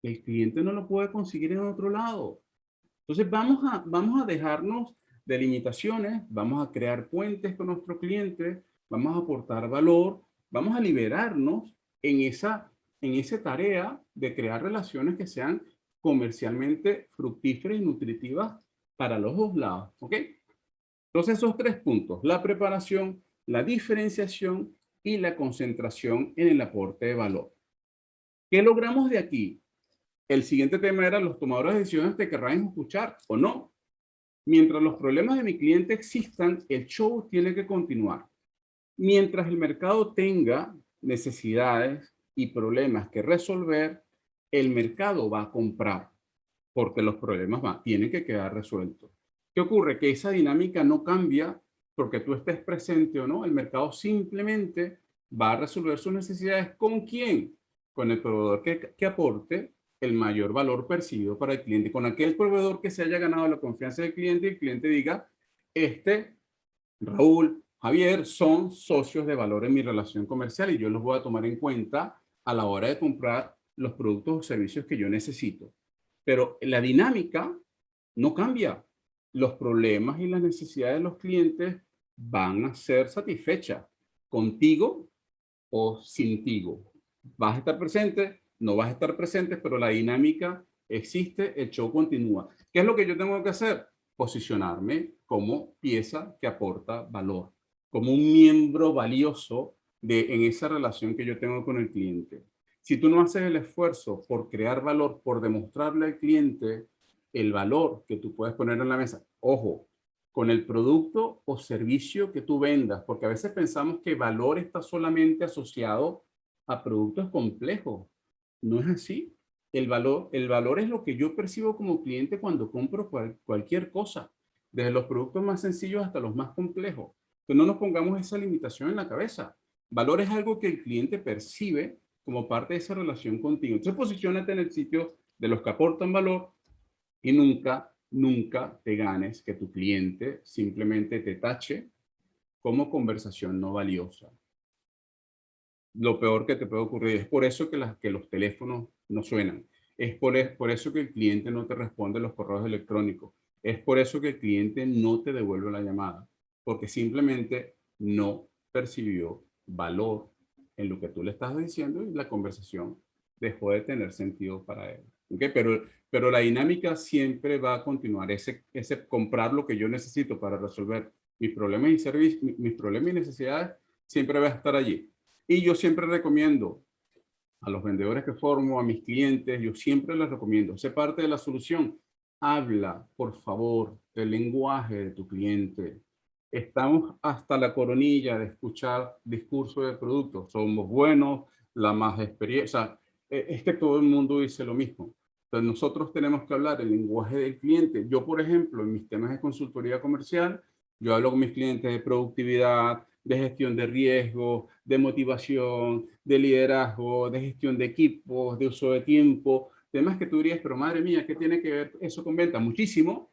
que el cliente no lo puede conseguir en otro lado. Entonces vamos a dejarnos de limitaciones, vamos a crear puentes con nuestro cliente, vamos a aportar valor, vamos a liberarnos en esa tarea de crear relaciones que sean comercialmente fructíferas y nutritivas para los dos lados. ¿Ok? Entonces esos tres puntos, la preparación, la diferenciación y la concentración en el aporte de valor. ¿Qué logramos de aquí? El siguiente tema era los tomadores de decisiones te querrán escuchar o no. Mientras los problemas de mi cliente existan, el show tiene que continuar. Mientras el mercado tenga necesidades y problemas que resolver, el mercado va a comprar porque los problemas tienen que quedar resueltos. ¿Qué ocurre? Que esa dinámica no cambia porque tú estés presente o no. El mercado simplemente va a resolver sus necesidades. ¿Con quién? Con el proveedor que aporte el mayor valor percibido para el cliente. Con aquel proveedor que se haya ganado la confianza del cliente y el cliente diga, Raúl, Javier, son socios de valor en mi relación comercial y yo los voy a tomar en cuenta a la hora de comprar los productos o servicios que yo necesito. Pero la dinámica no cambia. Los problemas y las necesidades de los clientes van a ser satisfechas contigo o sintigo. Vas a estar presente, no vas a estar presente, pero la dinámica existe, el show continúa. ¿Qué es lo que yo tengo que hacer? Posicionarme como pieza que aporta valor, como un miembro valioso en esa relación que yo tengo con el cliente. Si tú no haces el esfuerzo por crear valor, por demostrarle al cliente el valor que tú puedes poner en la mesa, ojo, con el producto o servicio que tú vendas, porque a veces pensamos que valor está solamente asociado a productos complejos. No es así. El valor es lo que yo percibo como cliente cuando compro cualquier cosa, desde los productos más sencillos hasta los más complejos. Que no nos pongamos esa limitación en la cabeza. Valor es algo que el cliente percibe como parte de esa relación contigo. Entonces, posiciónate en el sitio de los que aportan valor y nunca te ganes que tu cliente simplemente te tache como conversación no valiosa. Lo peor que te puede ocurrir es por eso que los teléfonos no suenan. Es por eso que el cliente no te responde los correos electrónicos. Es por eso que el cliente no te devuelve la llamada, porque simplemente no percibió valor en lo que tú le estás diciendo y la conversación dejó de tener sentido para él. ¿Okay? Pero la dinámica siempre va a continuar. Ese comprar lo que yo necesito para resolver mis problemas y mis problemas y necesidades siempre va a estar allí. Y yo siempre recomiendo a los vendedores que formo, a mis clientes, yo siempre les recomiendo, sé parte de la solución. Habla, por favor, del lenguaje de tu cliente. Estamos hasta la coronilla de escuchar discursos de productos. Somos buenos, la más experiencia. Es que todo el mundo dice lo mismo. Entonces nosotros tenemos que hablar el lenguaje del cliente. Yo, por ejemplo, en mis temas de consultoría comercial, yo hablo con mis clientes de productividad, de gestión de riesgo, de motivación, de liderazgo, de gestión de equipos, de uso de tiempo, temas que tú dirías, pero madre mía, ¿qué tiene que ver eso con venta? Muchísimo,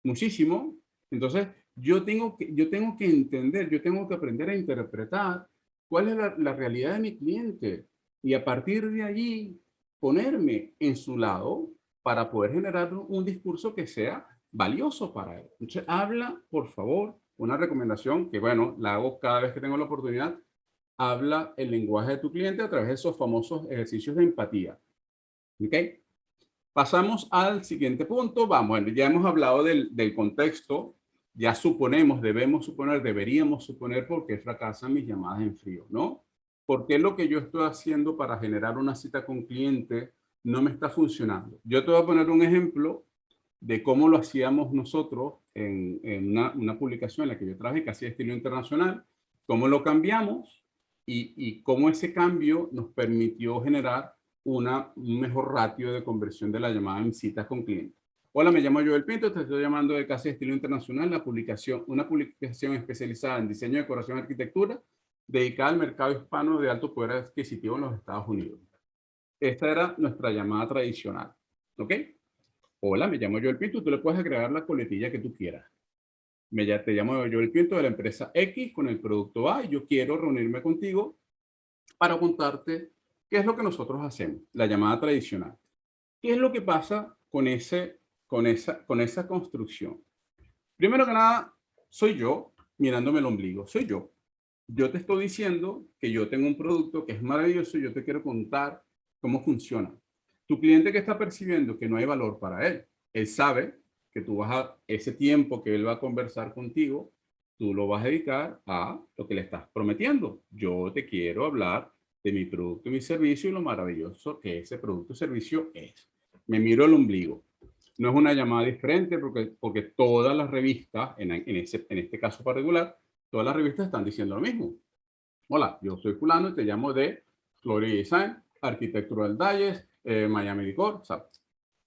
muchísimo. Entonces, yo tengo que entender, yo tengo que aprender a interpretar cuál es la realidad de mi cliente y a partir de allí ponerme en su lado para poder generar un discurso que sea valioso para él. Entonces, habla, por favor, una recomendación que, bueno, la hago cada vez que tengo la oportunidad, habla el lenguaje de tu cliente a través de esos famosos ejercicios de empatía. ¿Ok? Pasamos al siguiente punto. Vamos, bueno, ya hemos hablado del contexto. Ya suponemos, debemos suponer, deberíamos suponer por qué fracasan mis llamadas en frío, ¿no? ¿Por qué lo que yo estoy haciendo para generar una cita con cliente no me está funcionando? Yo te voy a poner un ejemplo de cómo lo hacíamos nosotros en una publicación en la que yo trabajé, que hacía estilo internacional, cómo lo cambiamos y cómo ese cambio nos permitió generar un mejor ratio de conversión de la llamada en citas con clientes. Hola, me llamo Joel Pinto, te estoy llamando de Casa de Estilo Internacional, una publicación especializada en diseño, decoración y arquitectura, dedicada al mercado hispano de alto poder adquisitivo en los Estados Unidos. Esta era nuestra llamada tradicional. ¿Ok? Hola, me llamo Joel Pinto. Tú le puedes agregar la coletilla que tú quieras. Te llamo Joel Pinto de la empresa X con el producto A y yo quiero reunirme contigo para contarte qué es lo que nosotros hacemos, la llamada tradicional. ¿Qué es lo que pasa con esa construcción? Primero que nada, soy yo mirándome el ombligo, soy yo. Yo te estoy diciendo que yo tengo un producto que es maravilloso y yo te quiero contar cómo funciona. Tu cliente que está percibiendo que no hay valor para él, él sabe que tú vas a, ese tiempo que él va a conversar contigo, tú lo vas a dedicar a lo que le estás prometiendo. Yo te quiero hablar de mi producto y mi servicio y lo maravilloso que ese producto o servicio es. Me miro el ombligo. No es una llamada diferente porque todas las revistas, en este caso particular, todas las revistas están diciendo lo mismo. Hola, yo soy fulano y te llamo de Florida Design, Architectural Digest, Miami Decor. O sea,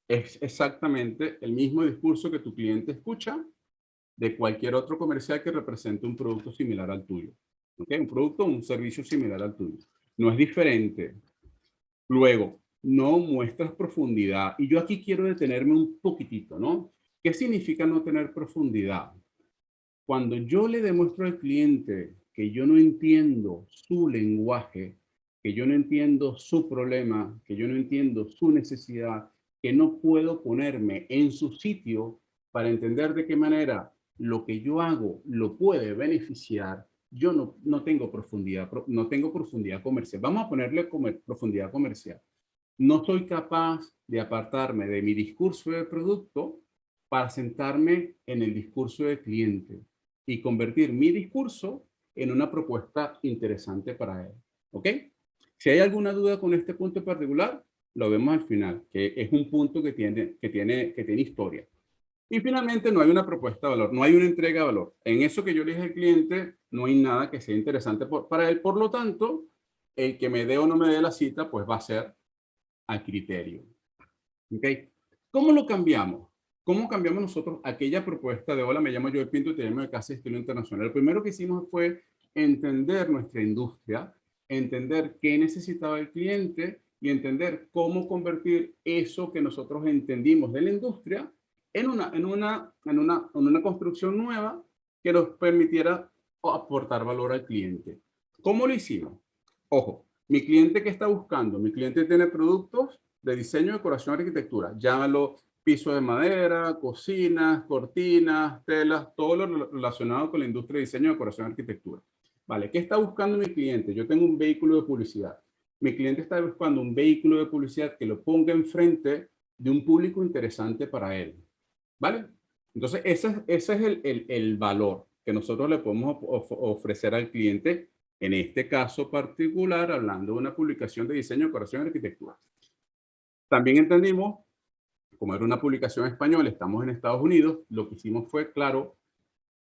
es exactamente el mismo discurso que tu cliente escucha de cualquier otro comercial que represente un producto similar al tuyo. ¿Okay? Un producto o un servicio similar al tuyo. No es diferente. Luego, no muestras profundidad. Y yo aquí quiero detenerme un poquitito, ¿no? ¿Qué significa no tener profundidad? Cuando yo le demuestro al cliente que yo no entiendo su lenguaje, que yo no entiendo su problema, que yo no entiendo su necesidad, que no puedo ponerme en su sitio para entender de qué manera lo que yo hago lo puede beneficiar, yo no tengo profundidad, no tengo profundidad comercial. Vamos a ponerle profundidad comercial. No soy capaz de apartarme de mi discurso de producto para sentarme en el discurso del cliente y convertir mi discurso en una propuesta interesante para él. ¿Ok? Si hay alguna duda con este punto en particular, lo vemos al final, que es un punto que tiene historia. Y finalmente no hay una propuesta de valor, no hay una entrega de valor. En eso que yo le dije al cliente, no hay nada que sea interesante para él. Por lo tanto, el que me dé o no me dé la cita, pues va a ser a criterio. ¿Ok? ¿Cómo lo cambiamos? ¿Cómo cambiamos nosotros aquella propuesta de hola, me llamo Joel Pinto y te llamo de Casa de Estilo Internacional? Lo primero que hicimos fue entender nuestra industria, entender qué necesitaba el cliente y entender cómo convertir eso que nosotros entendimos de la industria en una construcción nueva que nos permitiera aportar valor al cliente. ¿Cómo lo hicimos? Ojo, mi cliente que está buscando, mi cliente tiene productos de diseño, decoración, arquitectura. Llámalo piso de madera, cocinas, cortinas, telas, todo lo relacionado con la industria de diseño, decoración, arquitectura. Vale, ¿qué está buscando mi cliente? Yo tengo un vehículo de publicidad. Mi cliente está buscando un vehículo de publicidad que lo ponga enfrente de un público interesante para él. ¿Vale? Entonces, ese es el valor que nosotros le podemos ofrecer al cliente, en este caso particular, hablando de una publicación de diseño, decoración y arquitectura. También entendimos, como era una publicación española, estamos en Estados Unidos, lo que hicimos fue, claro,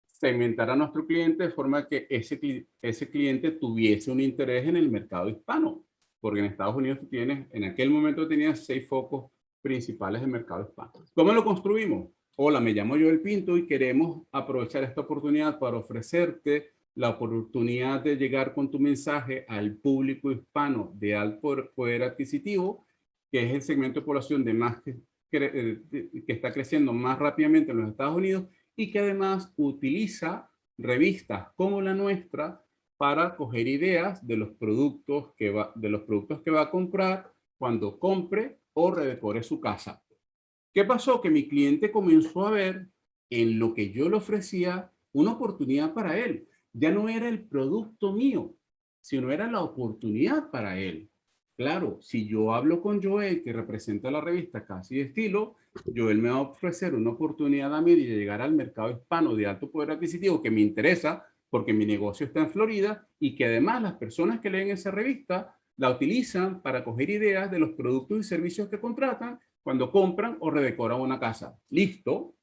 segmentar a nuestro cliente de forma que ese cliente tuviese un interés en el mercado hispano, porque en Estados Unidos en aquel momento tenías 6 focos principales del mercado hispano. ¿Cómo lo construimos? Hola, me llamo Joel Pinto y queremos aprovechar esta oportunidad para ofrecerte la oportunidad de llegar con tu mensaje al público hispano de alto poder adquisitivo, que es el segmento de población que está creciendo más rápidamente en los Estados Unidos y que además utiliza revistas como la nuestra para coger ideas de los productos que va a comprar cuando compre o redecore su casa. ¿Qué pasó? Que mi cliente comenzó a ver en lo que yo le ofrecía una oportunidad para él. Ya no era el producto mío, sino era la oportunidad para él. Claro, si yo hablo con Joel, que representa la revista Casi de Estilo, Joel me va a ofrecer una oportunidad a mí de llegar al mercado hispano de alto poder adquisitivo que me interesa porque mi negocio está en Florida y que además las personas que leen esa revista la utilizan para coger ideas de los productos y servicios que contratan cuando compran o redecoran una casa. Listo.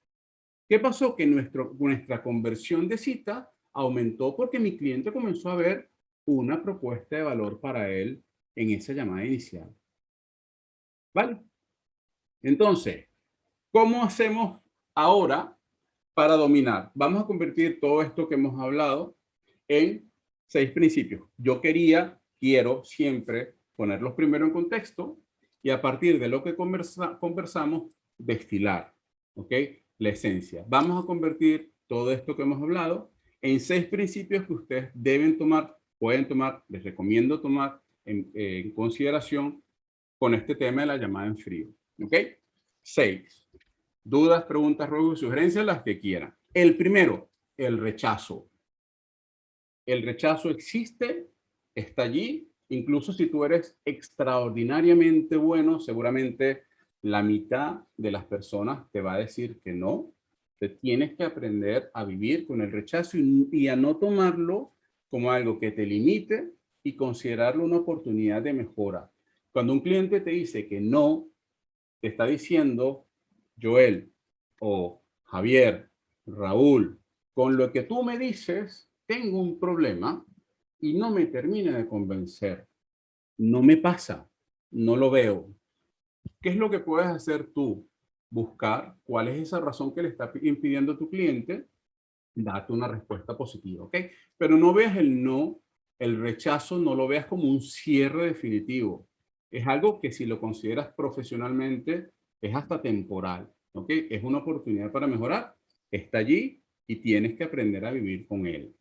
¿Qué pasó? Que nuestra conversión de cita aumentó porque mi cliente comenzó a ver una propuesta de valor para él en esa llamada inicial. ¿Vale? Entonces, ¿cómo hacemos ahora para dominar? Vamos a convertir todo esto que hemos hablado en 6 principios. Quiero siempre ponerlos primero en contexto y a partir de lo que conversamos, destilar, ¿ok? La esencia. Vamos a convertir todo esto que hemos hablado en 6 principios que ustedes deben tomar, pueden tomar, les recomiendo tomar en consideración con este tema de la llamada en frío, ¿ok? 6. Dudas, preguntas, ruegos y sugerencias, las que quieran. El primero, el rechazo. El rechazo existe, está allí. Incluso si tú eres extraordinariamente bueno, seguramente la mitad de las personas te va a decir que no. Te tienes que aprender a vivir con el rechazo y a no tomarlo como algo que te limite y considerarlo una oportunidad de mejora. Cuando un cliente te dice que no, te está diciendo, Joel o Javier, Raúl, con lo que tú me dices, tengo un problema y no me termina de convencer. No me pasa, no lo veo. ¿Qué es lo que puedes hacer tú? Buscar cuál es esa razón que le está impidiendo a tu cliente, date una respuesta positiva, ¿ok? Pero no veas el no, el rechazo, no lo veas como un cierre definitivo. Es algo que si lo consideras profesionalmente, es hasta temporal, ¿ok? Es una oportunidad para mejorar, está allí y tienes que aprender a vivir con él.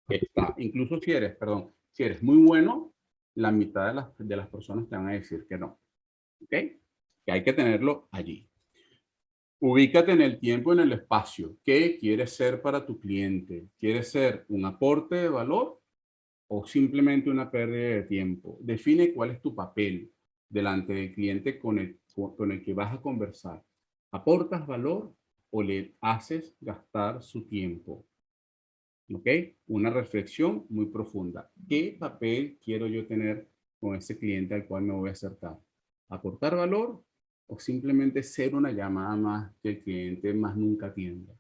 Está, incluso si eres, perdón, si eres muy bueno, la mitad de las personas te van a decir que no, ¿ok? Que hay que tenerlo allí. Ubícate en el tiempo, en el espacio. ¿Qué quieres ser para tu cliente? ¿Quieres ser un aporte de valor o simplemente una pérdida de tiempo? Define cuál es tu papel delante del cliente con el que vas a conversar. ¿Aportas valor o le haces gastar su tiempo? ¿Ok? Una reflexión muy profunda. ¿Qué papel quiero yo tener con ese cliente al cual me voy a acercar? ¿Aportar valor o simplemente ser una llamada más que el cliente más nunca atienda?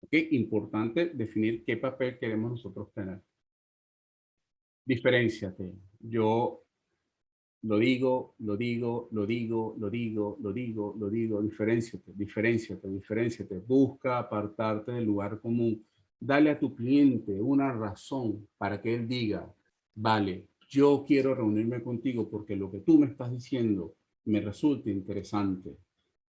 ¿Ok? Importante definir qué papel queremos nosotros tener. Diferenciate. Yo lo digo, lo digo, lo digo, lo digo, lo digo, lo digo. Diferénciate, diferénciate, diferénciate. Busca apartarte del lugar común. Dale a tu cliente una razón para que él diga, vale, yo quiero reunirme contigo porque lo que tú me estás diciendo me resulta interesante.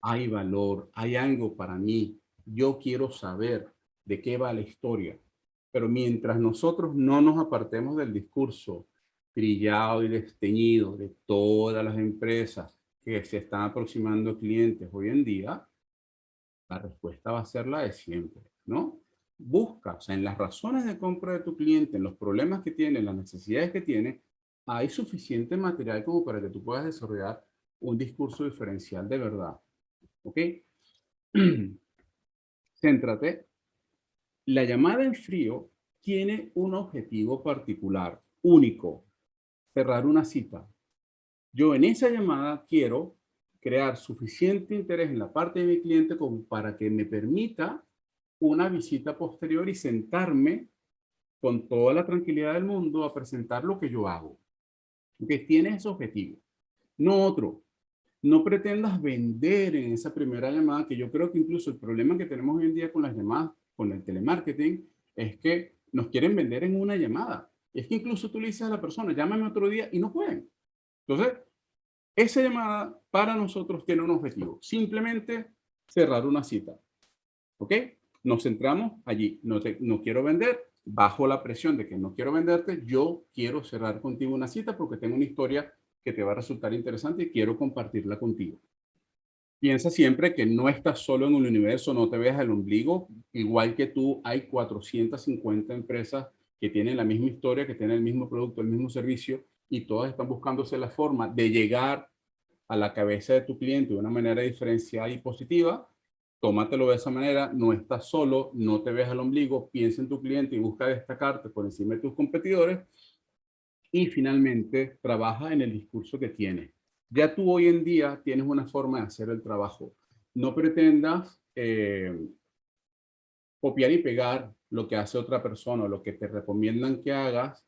Hay valor, hay algo para mí. Yo quiero saber de qué va la historia. Pero mientras nosotros no nos apartemos del discurso trillado y desteñido de todas las empresas que se están aproximando a clientes hoy en día, la respuesta va a ser la de siempre, ¿no? Busca, o sea, en las razones de compra de tu cliente, en los problemas que tiene, en las necesidades que tiene, hay suficiente material como para que tú puedas desarrollar un discurso diferencial de verdad, ¿ok? Céntrate. La llamada en frío tiene un objetivo particular, único, cerrar una cita. Yo en esa llamada quiero crear suficiente interés en la parte de mi cliente como para que me permita una visita posterior y sentarme con toda la tranquilidad del mundo a presentar lo que yo hago. Que tiene ese objetivo, no otro. No pretendas vender en esa primera llamada, que yo creo que incluso el problema que tenemos hoy en día con las llamadas, con el telemarketing, es que nos quieren vender en una llamada. Es que incluso tú le dices a la persona, llámame otro día y no pueden. Entonces, esa llamada para nosotros tiene un objetivo, simplemente cerrar una cita. ¿Ok? Nos centramos allí. No quiero vender, bajo la presión de que no quiero venderte, yo quiero cerrar contigo una cita porque tengo una historia que te va a resultar interesante y quiero compartirla contigo. Piensa siempre que no estás solo en el universo, no te veas el ombligo. Igual que tú, hay 450 empresas que tienen la misma historia, que tienen el mismo producto, el mismo servicio, y todas están buscándose la forma de llegar a la cabeza de tu cliente de una manera diferenciada y positiva. Tómatelo de esa manera, no estás solo, no te veas el ombligo, piensa en tu cliente y busca destacarte por encima de tus competidores. Y finalmente, trabaja en el discurso que tienes. Ya tú hoy en día tienes una forma de hacer el trabajo. No pretendas copiar y pegar lo que hace otra persona o lo que te recomiendan que hagas.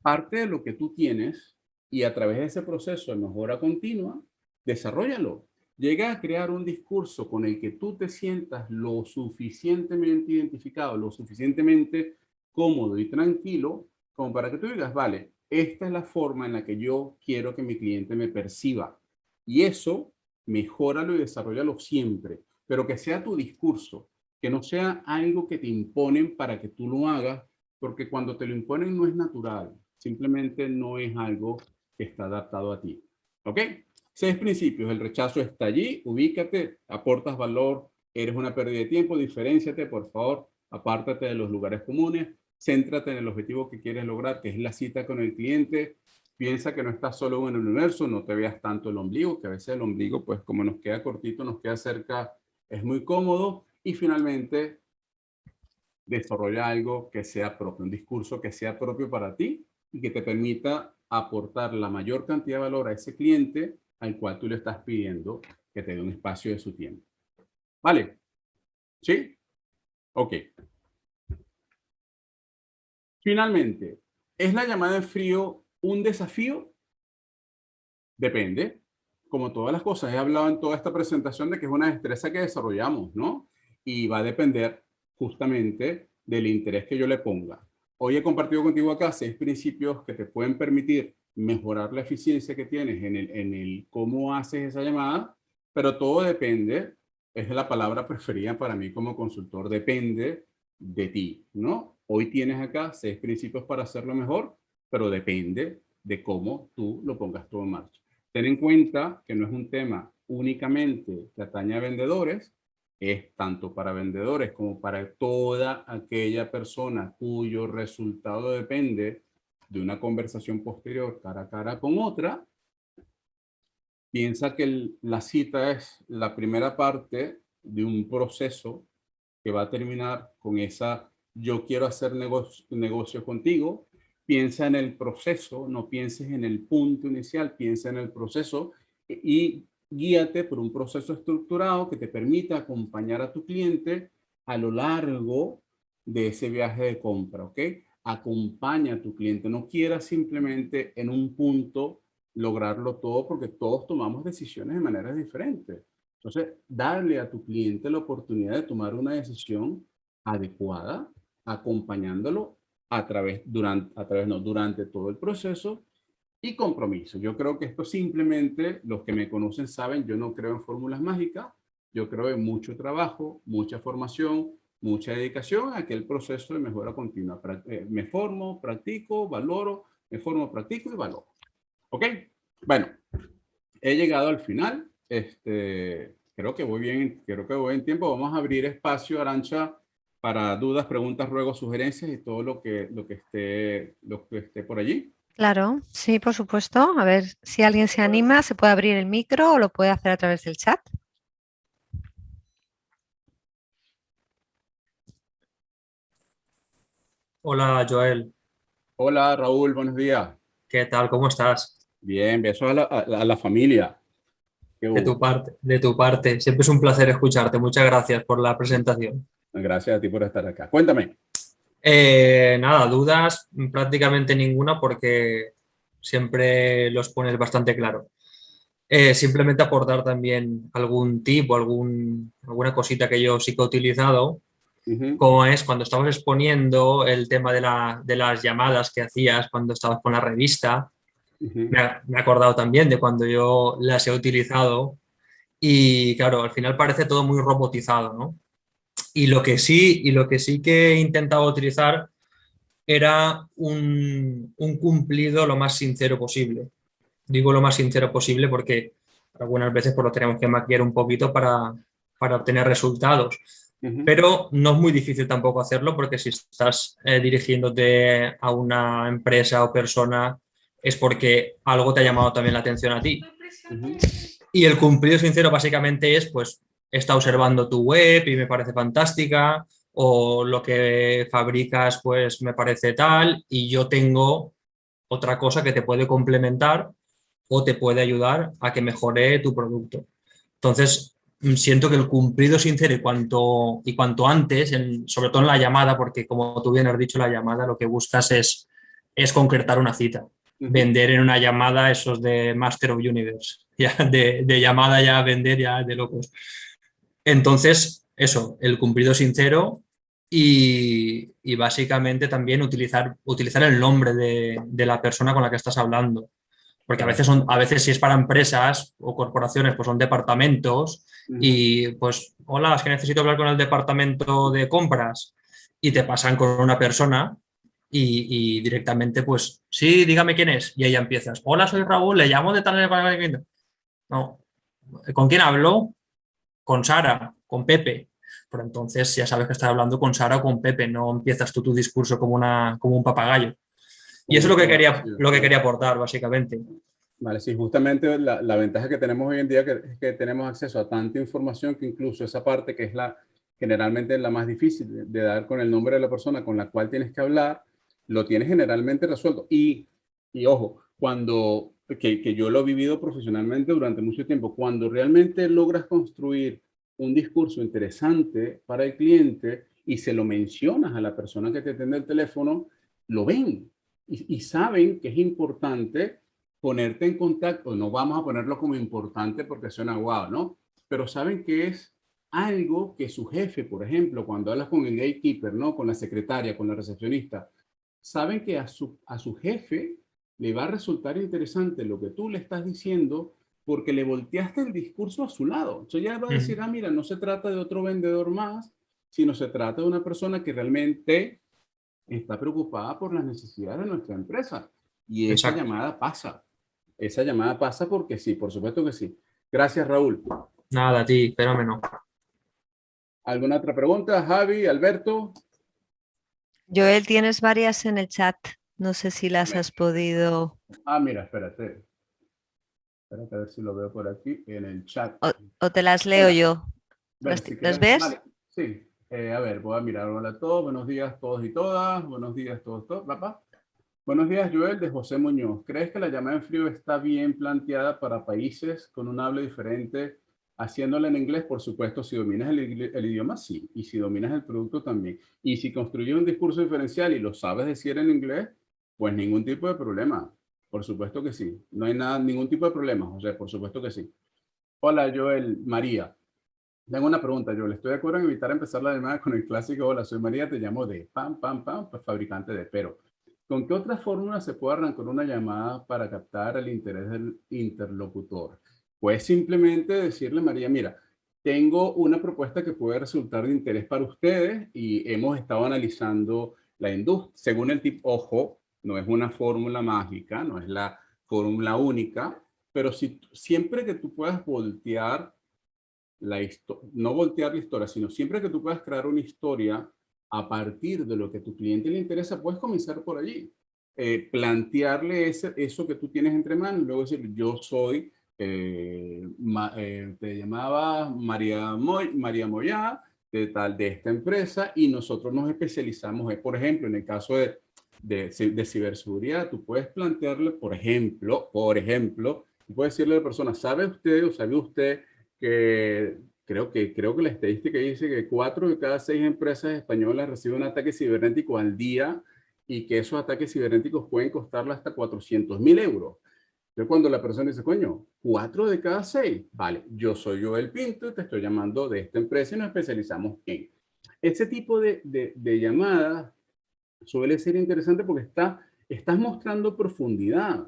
Parte de lo que tú tienes y a través de ese proceso de mejora continua, desarrollalo. Llega a crear un discurso con el que tú te sientas lo suficientemente identificado, lo suficientemente cómodo y tranquilo, como para que tú digas, vale, esta es la forma en la que yo quiero que mi cliente me perciba. Y eso, mejóralo y desarrollalo siempre, pero que sea tu discurso, que no sea algo que te imponen para que tú lo hagas, porque cuando te lo imponen no es natural, simplemente no es algo que está adaptado a ti. ¿Ok? 6 principios. El rechazo está allí, ubícate, aportas valor, eres una pérdida de tiempo, diferénciate, por favor, apártate de los lugares comunes, céntrate en el objetivo que quieres lograr, que es la cita con el cliente. Piensa que no estás solo en el universo, no te veas tanto el ombligo, que a veces el ombligo, pues como nos queda cortito, nos queda cerca, es muy cómodo. Y finalmente, desarrolla algo que sea propio, un discurso que sea propio para ti y que te permita aportar la mayor cantidad de valor a ese cliente al cual tú le estás pidiendo que te dé un espacio de su tiempo. ¿Vale? ¿Sí? Ok. Finalmente, ¿es la llamada en frío un desafío? Depende. Como todas las cosas, he hablado en toda esta presentación de que es una destreza que desarrollamos, ¿no? Y va a depender justamente del interés que yo le ponga. Hoy he compartido contigo acá 6 principios que te pueden permitir mejorar la eficiencia que tienes en el cómo haces esa llamada, pero todo depende, es la palabra preferida para mí como consultor, depende de ti, ¿no? Hoy tienes acá 6 principios para hacerlo mejor, pero depende de cómo tú lo pongas todo en marcha. Ten en cuenta que no es un tema únicamente que atañe a vendedores, es tanto para vendedores como para toda aquella persona cuyo resultado depende de una conversación posterior cara a cara con otra. Piensa que la cita es la primera parte de un proceso que va a terminar con esa yo quiero hacer negocio contigo. Piensa en el proceso, no pienses en el punto inicial, piensa en el proceso y guíate por un proceso estructurado que te permita acompañar a tu cliente a lo largo de ese viaje de compra, ¿ok? Acompaña a tu cliente, no quieras simplemente en un punto lograrlo todo porque todos tomamos decisiones de maneras diferentes. Entonces, darle a tu cliente la oportunidad de tomar una decisión adecuada, acompañándolo durante todo el proceso y compromiso. Yo creo que esto simplemente, los que me conocen saben, yo no creo en fórmulas mágicas, yo creo en mucho trabajo, mucha formación, mucha dedicación a aquel proceso de mejora continua. Me formo, practico, valoro, me formo, practico y valoro. ¿Ok? Bueno, he llegado al final. Creo que voy bien, creo que voy en tiempo. Vamos a abrir espacio, Arancha, para dudas, preguntas, ruegos, sugerencias y todo lo que esté por allí. Claro, sí, por supuesto. A ver si alguien se anima, se puede abrir el micro o lo puede hacer a través del chat. Hola Joel, Hola, Raúl, buenos días. ¿qué tal? ¿Cómo estás? Bien, besos a la familia. ¿Qué hubo? De tu parte. Siempre es un placer escucharte. Muchas gracias por la presentación. Gracias a ti por estar acá. Cuéntame. Nada, dudas prácticamente ninguna porque siempre los pones bastante claro. Simplemente aportar también algún tip o alguna cosita que yo sí que he utilizado, Ujú, como es cuando estabas exponiendo el tema de las llamadas que hacías cuando estabas con la revista. ujú, Me he acordado también de cuando yo las he utilizado y claro, al final parece todo muy robotizado, ¿no? Y lo que sí que he intentado utilizar era un cumplido lo más sincero posible. Digo lo más sincero posible porque algunas veces pues, lo tenemos que maquillar un poquito para obtener resultados. ujú, Pero no es muy difícil tampoco hacerlo porque si estás dirigiéndote a una empresa o persona es porque algo te ha llamado también la atención a ti. ujú, Y el cumplido sincero básicamente es, pues, he estado observando tu web y me parece fantástica, o lo que fabricas, pues, me parece tal, y yo tengo otra cosa que te puede complementar o te puede ayudar a que mejore tu producto. Entonces, siento que el cumplido sincero y cuanto antes, sobre todo en la llamada, porque como tú bien has dicho, la llamada lo que buscas es concretar una cita. ujú. Vender en una llamada esos de Master of Universe, ya de llamada ya a vender ya de locos. Entonces, eso, el cumplido sincero y básicamente también utilizar el nombre de la persona con la que estás hablando. Porque a veces si es para empresas o corporaciones, pues son departamentos y pues, hola, es que necesito hablar con el departamento de compras y te pasan con una persona y directamente, pues, sí, dígame quién es. Y ahí ya empiezas, hola, soy Raúl, le llamo de tal... No, ¿con quién hablo? Con Sara, con Pepe. Pero entonces ya sabes que estás hablando con Sara o con Pepe, no empiezas tú tu discurso como un papagayo. Y eso es lo que quería aportar, básicamente. Vale, sí, justamente la ventaja que tenemos hoy en día es que tenemos acceso a tanta información que incluso esa parte que es generalmente la más difícil de dar con el nombre de la persona con la cual tienes que hablar, lo tienes generalmente resuelto. Y ojo, que yo lo he vivido profesionalmente durante mucho tiempo, cuando realmente logras construir un discurso interesante para el cliente y se lo mencionas a la persona que te atiende el teléfono, lo ven y saben que es importante ponerte en contacto. No vamos a ponerlo como importante porque suena guau, ¿no? Pero saben que es algo que su jefe, por ejemplo, cuando hablas con el gatekeeper, ¿no? Con la secretaria, con la recepcionista, saben que a su jefe le va a resultar interesante lo que tú le estás diciendo porque le volteaste el discurso a su lado. Entonces ya va a decir, mira, no se trata de otro vendedor más, sino se trata de una persona que realmente está preocupada por las necesidades de nuestra empresa. Y esa llamada pasa. Esa llamada pasa porque sí, por supuesto que sí. Gracias, Raúl. Nada, a ti, fenómeno. ¿Alguna otra pregunta, Javi, Alberto? Joel, tienes varias en el chat. No sé si las has podido... Mira, espérate. Espérate a ver si lo veo por aquí en el chat. O te las leo yo. Si ¿Las quieres, ves? vale. Sí. A ver, voy a mirar. Hola a todos. Buenos días, todos y todas. Buenos días, todos, papá. Buenos días, Joel, de José Muñoz. ¿Crees que la llamada en frío está bien planteada para países con un habla diferente, haciéndola en inglés? Por supuesto, si dominas el idioma, sí. Y si dominas el producto, también. Y si construyes un discurso diferencial y lo sabes decir en inglés, pues ningún tipo de problema. Por supuesto que sí. No hay nada, ningún tipo de problema, José. Por supuesto que sí. Hola, Joel. María. Tengo una pregunta, Joel. Estoy de acuerdo en evitar empezar la llamada con el clásico: hola, soy María, te llamo de pues fabricante de, pero ¿con qué otra fórmula se puede arrancar una llamada para captar el interés del interlocutor? Pues simplemente decirle, María, mira, tengo una propuesta que puede resultar de interés para ustedes y hemos estado analizando la industria. Según el tipo, ojo, no es una fórmula mágica, no es la fórmula única, pero siempre que tú puedas voltear no voltear la historia, sino siempre que tú puedas crear una historia a partir de lo que a tu cliente le interesa, puedes comenzar por allí. Plantearle eso que tú tienes entre manos y luego decir, yo soy, te llamaba María Moyá, de esta empresa, y nosotros nos especializamos, por ejemplo, en el caso de ciberseguridad, tú puedes plantearle, por ejemplo, puedes decirle a la persona, ¿sabe usted o sabe usted que creo que la estadística dice que 4 de cada 6 empresas españolas reciben un ataque cibernético al día y que esos ataques cibernéticos pueden costarle hasta 400.000 euros? Entonces, cuando la persona dice, coño, 4 de cada 6, vale, yo soy Joel Pinto y te estoy llamando de esta empresa y nos especializamos en. Ese tipo de llamadas suele ser interesante porque estás mostrando profundidad.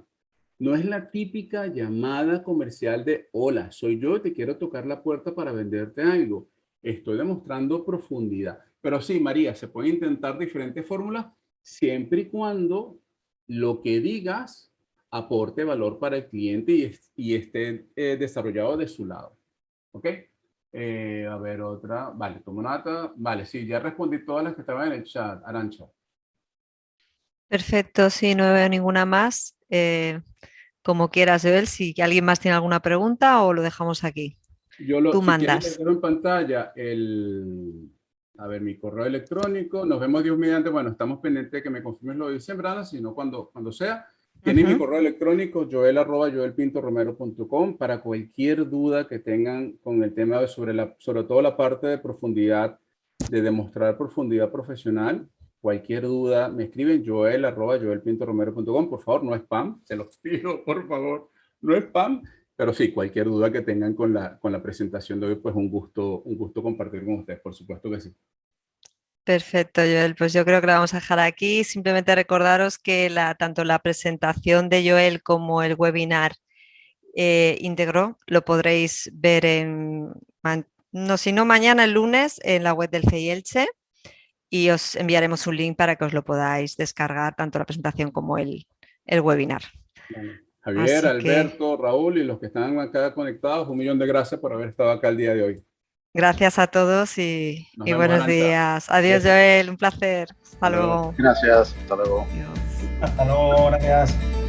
No es la típica llamada comercial de, hola, soy yo, te quiero tocar la puerta para venderte algo. Estoy demostrando profundidad. Pero sí, María, se puede intentar diferentes fórmulas siempre y cuando lo que digas aporte valor para el cliente y esté desarrollado de su lado. ¿Ok? A ver, otra. Vale, tomo nota. Vale, sí, ya respondí todas las que estaban en el chat, Arancha. Perfecto, sí, no veo ninguna más. Como quieras, Joel, si alguien más tiene alguna pregunta o lo dejamos aquí. Tú Si quieres, les mandas. dejo en pantalla mi correo electrónico. Nos vemos Dios mediante. Bueno, estamos pendientes de que me confirmes lo de diciembre, sino cuando sea. Tienen mi correo electrónico, joel@joelpintoromero.com, para cualquier duda que tengan con el tema sobre todo la parte de profundidad, de demostrar profundidad profesional. Cualquier duda, me escriben joel@joelpintoromero.com. Por favor, no es spam, se los pido, por favor, no es spam. Pero sí, cualquier duda que tengan con la presentación de hoy, pues un gusto compartir con ustedes, por supuesto que sí. Perfecto, Joel. Pues yo creo que la vamos a dejar aquí. Simplemente recordaros que tanto la presentación de Joel como el webinar íntegro lo podréis ver no, si no mañana, el lunes, en la web del CEI Elche, y os enviaremos un link para que os lo podáis descargar, tanto la presentación como el webinar. Bueno, Javier, Alberto, Raúl y los que están acá conectados, 1.000.000 de gracias por haber estado acá el día de hoy. Gracias a todos y buenos días. Adiós, Gracias. Joel, un placer. Hasta luego. Gracias, hasta luego. Adiós. Hasta luego, gracias.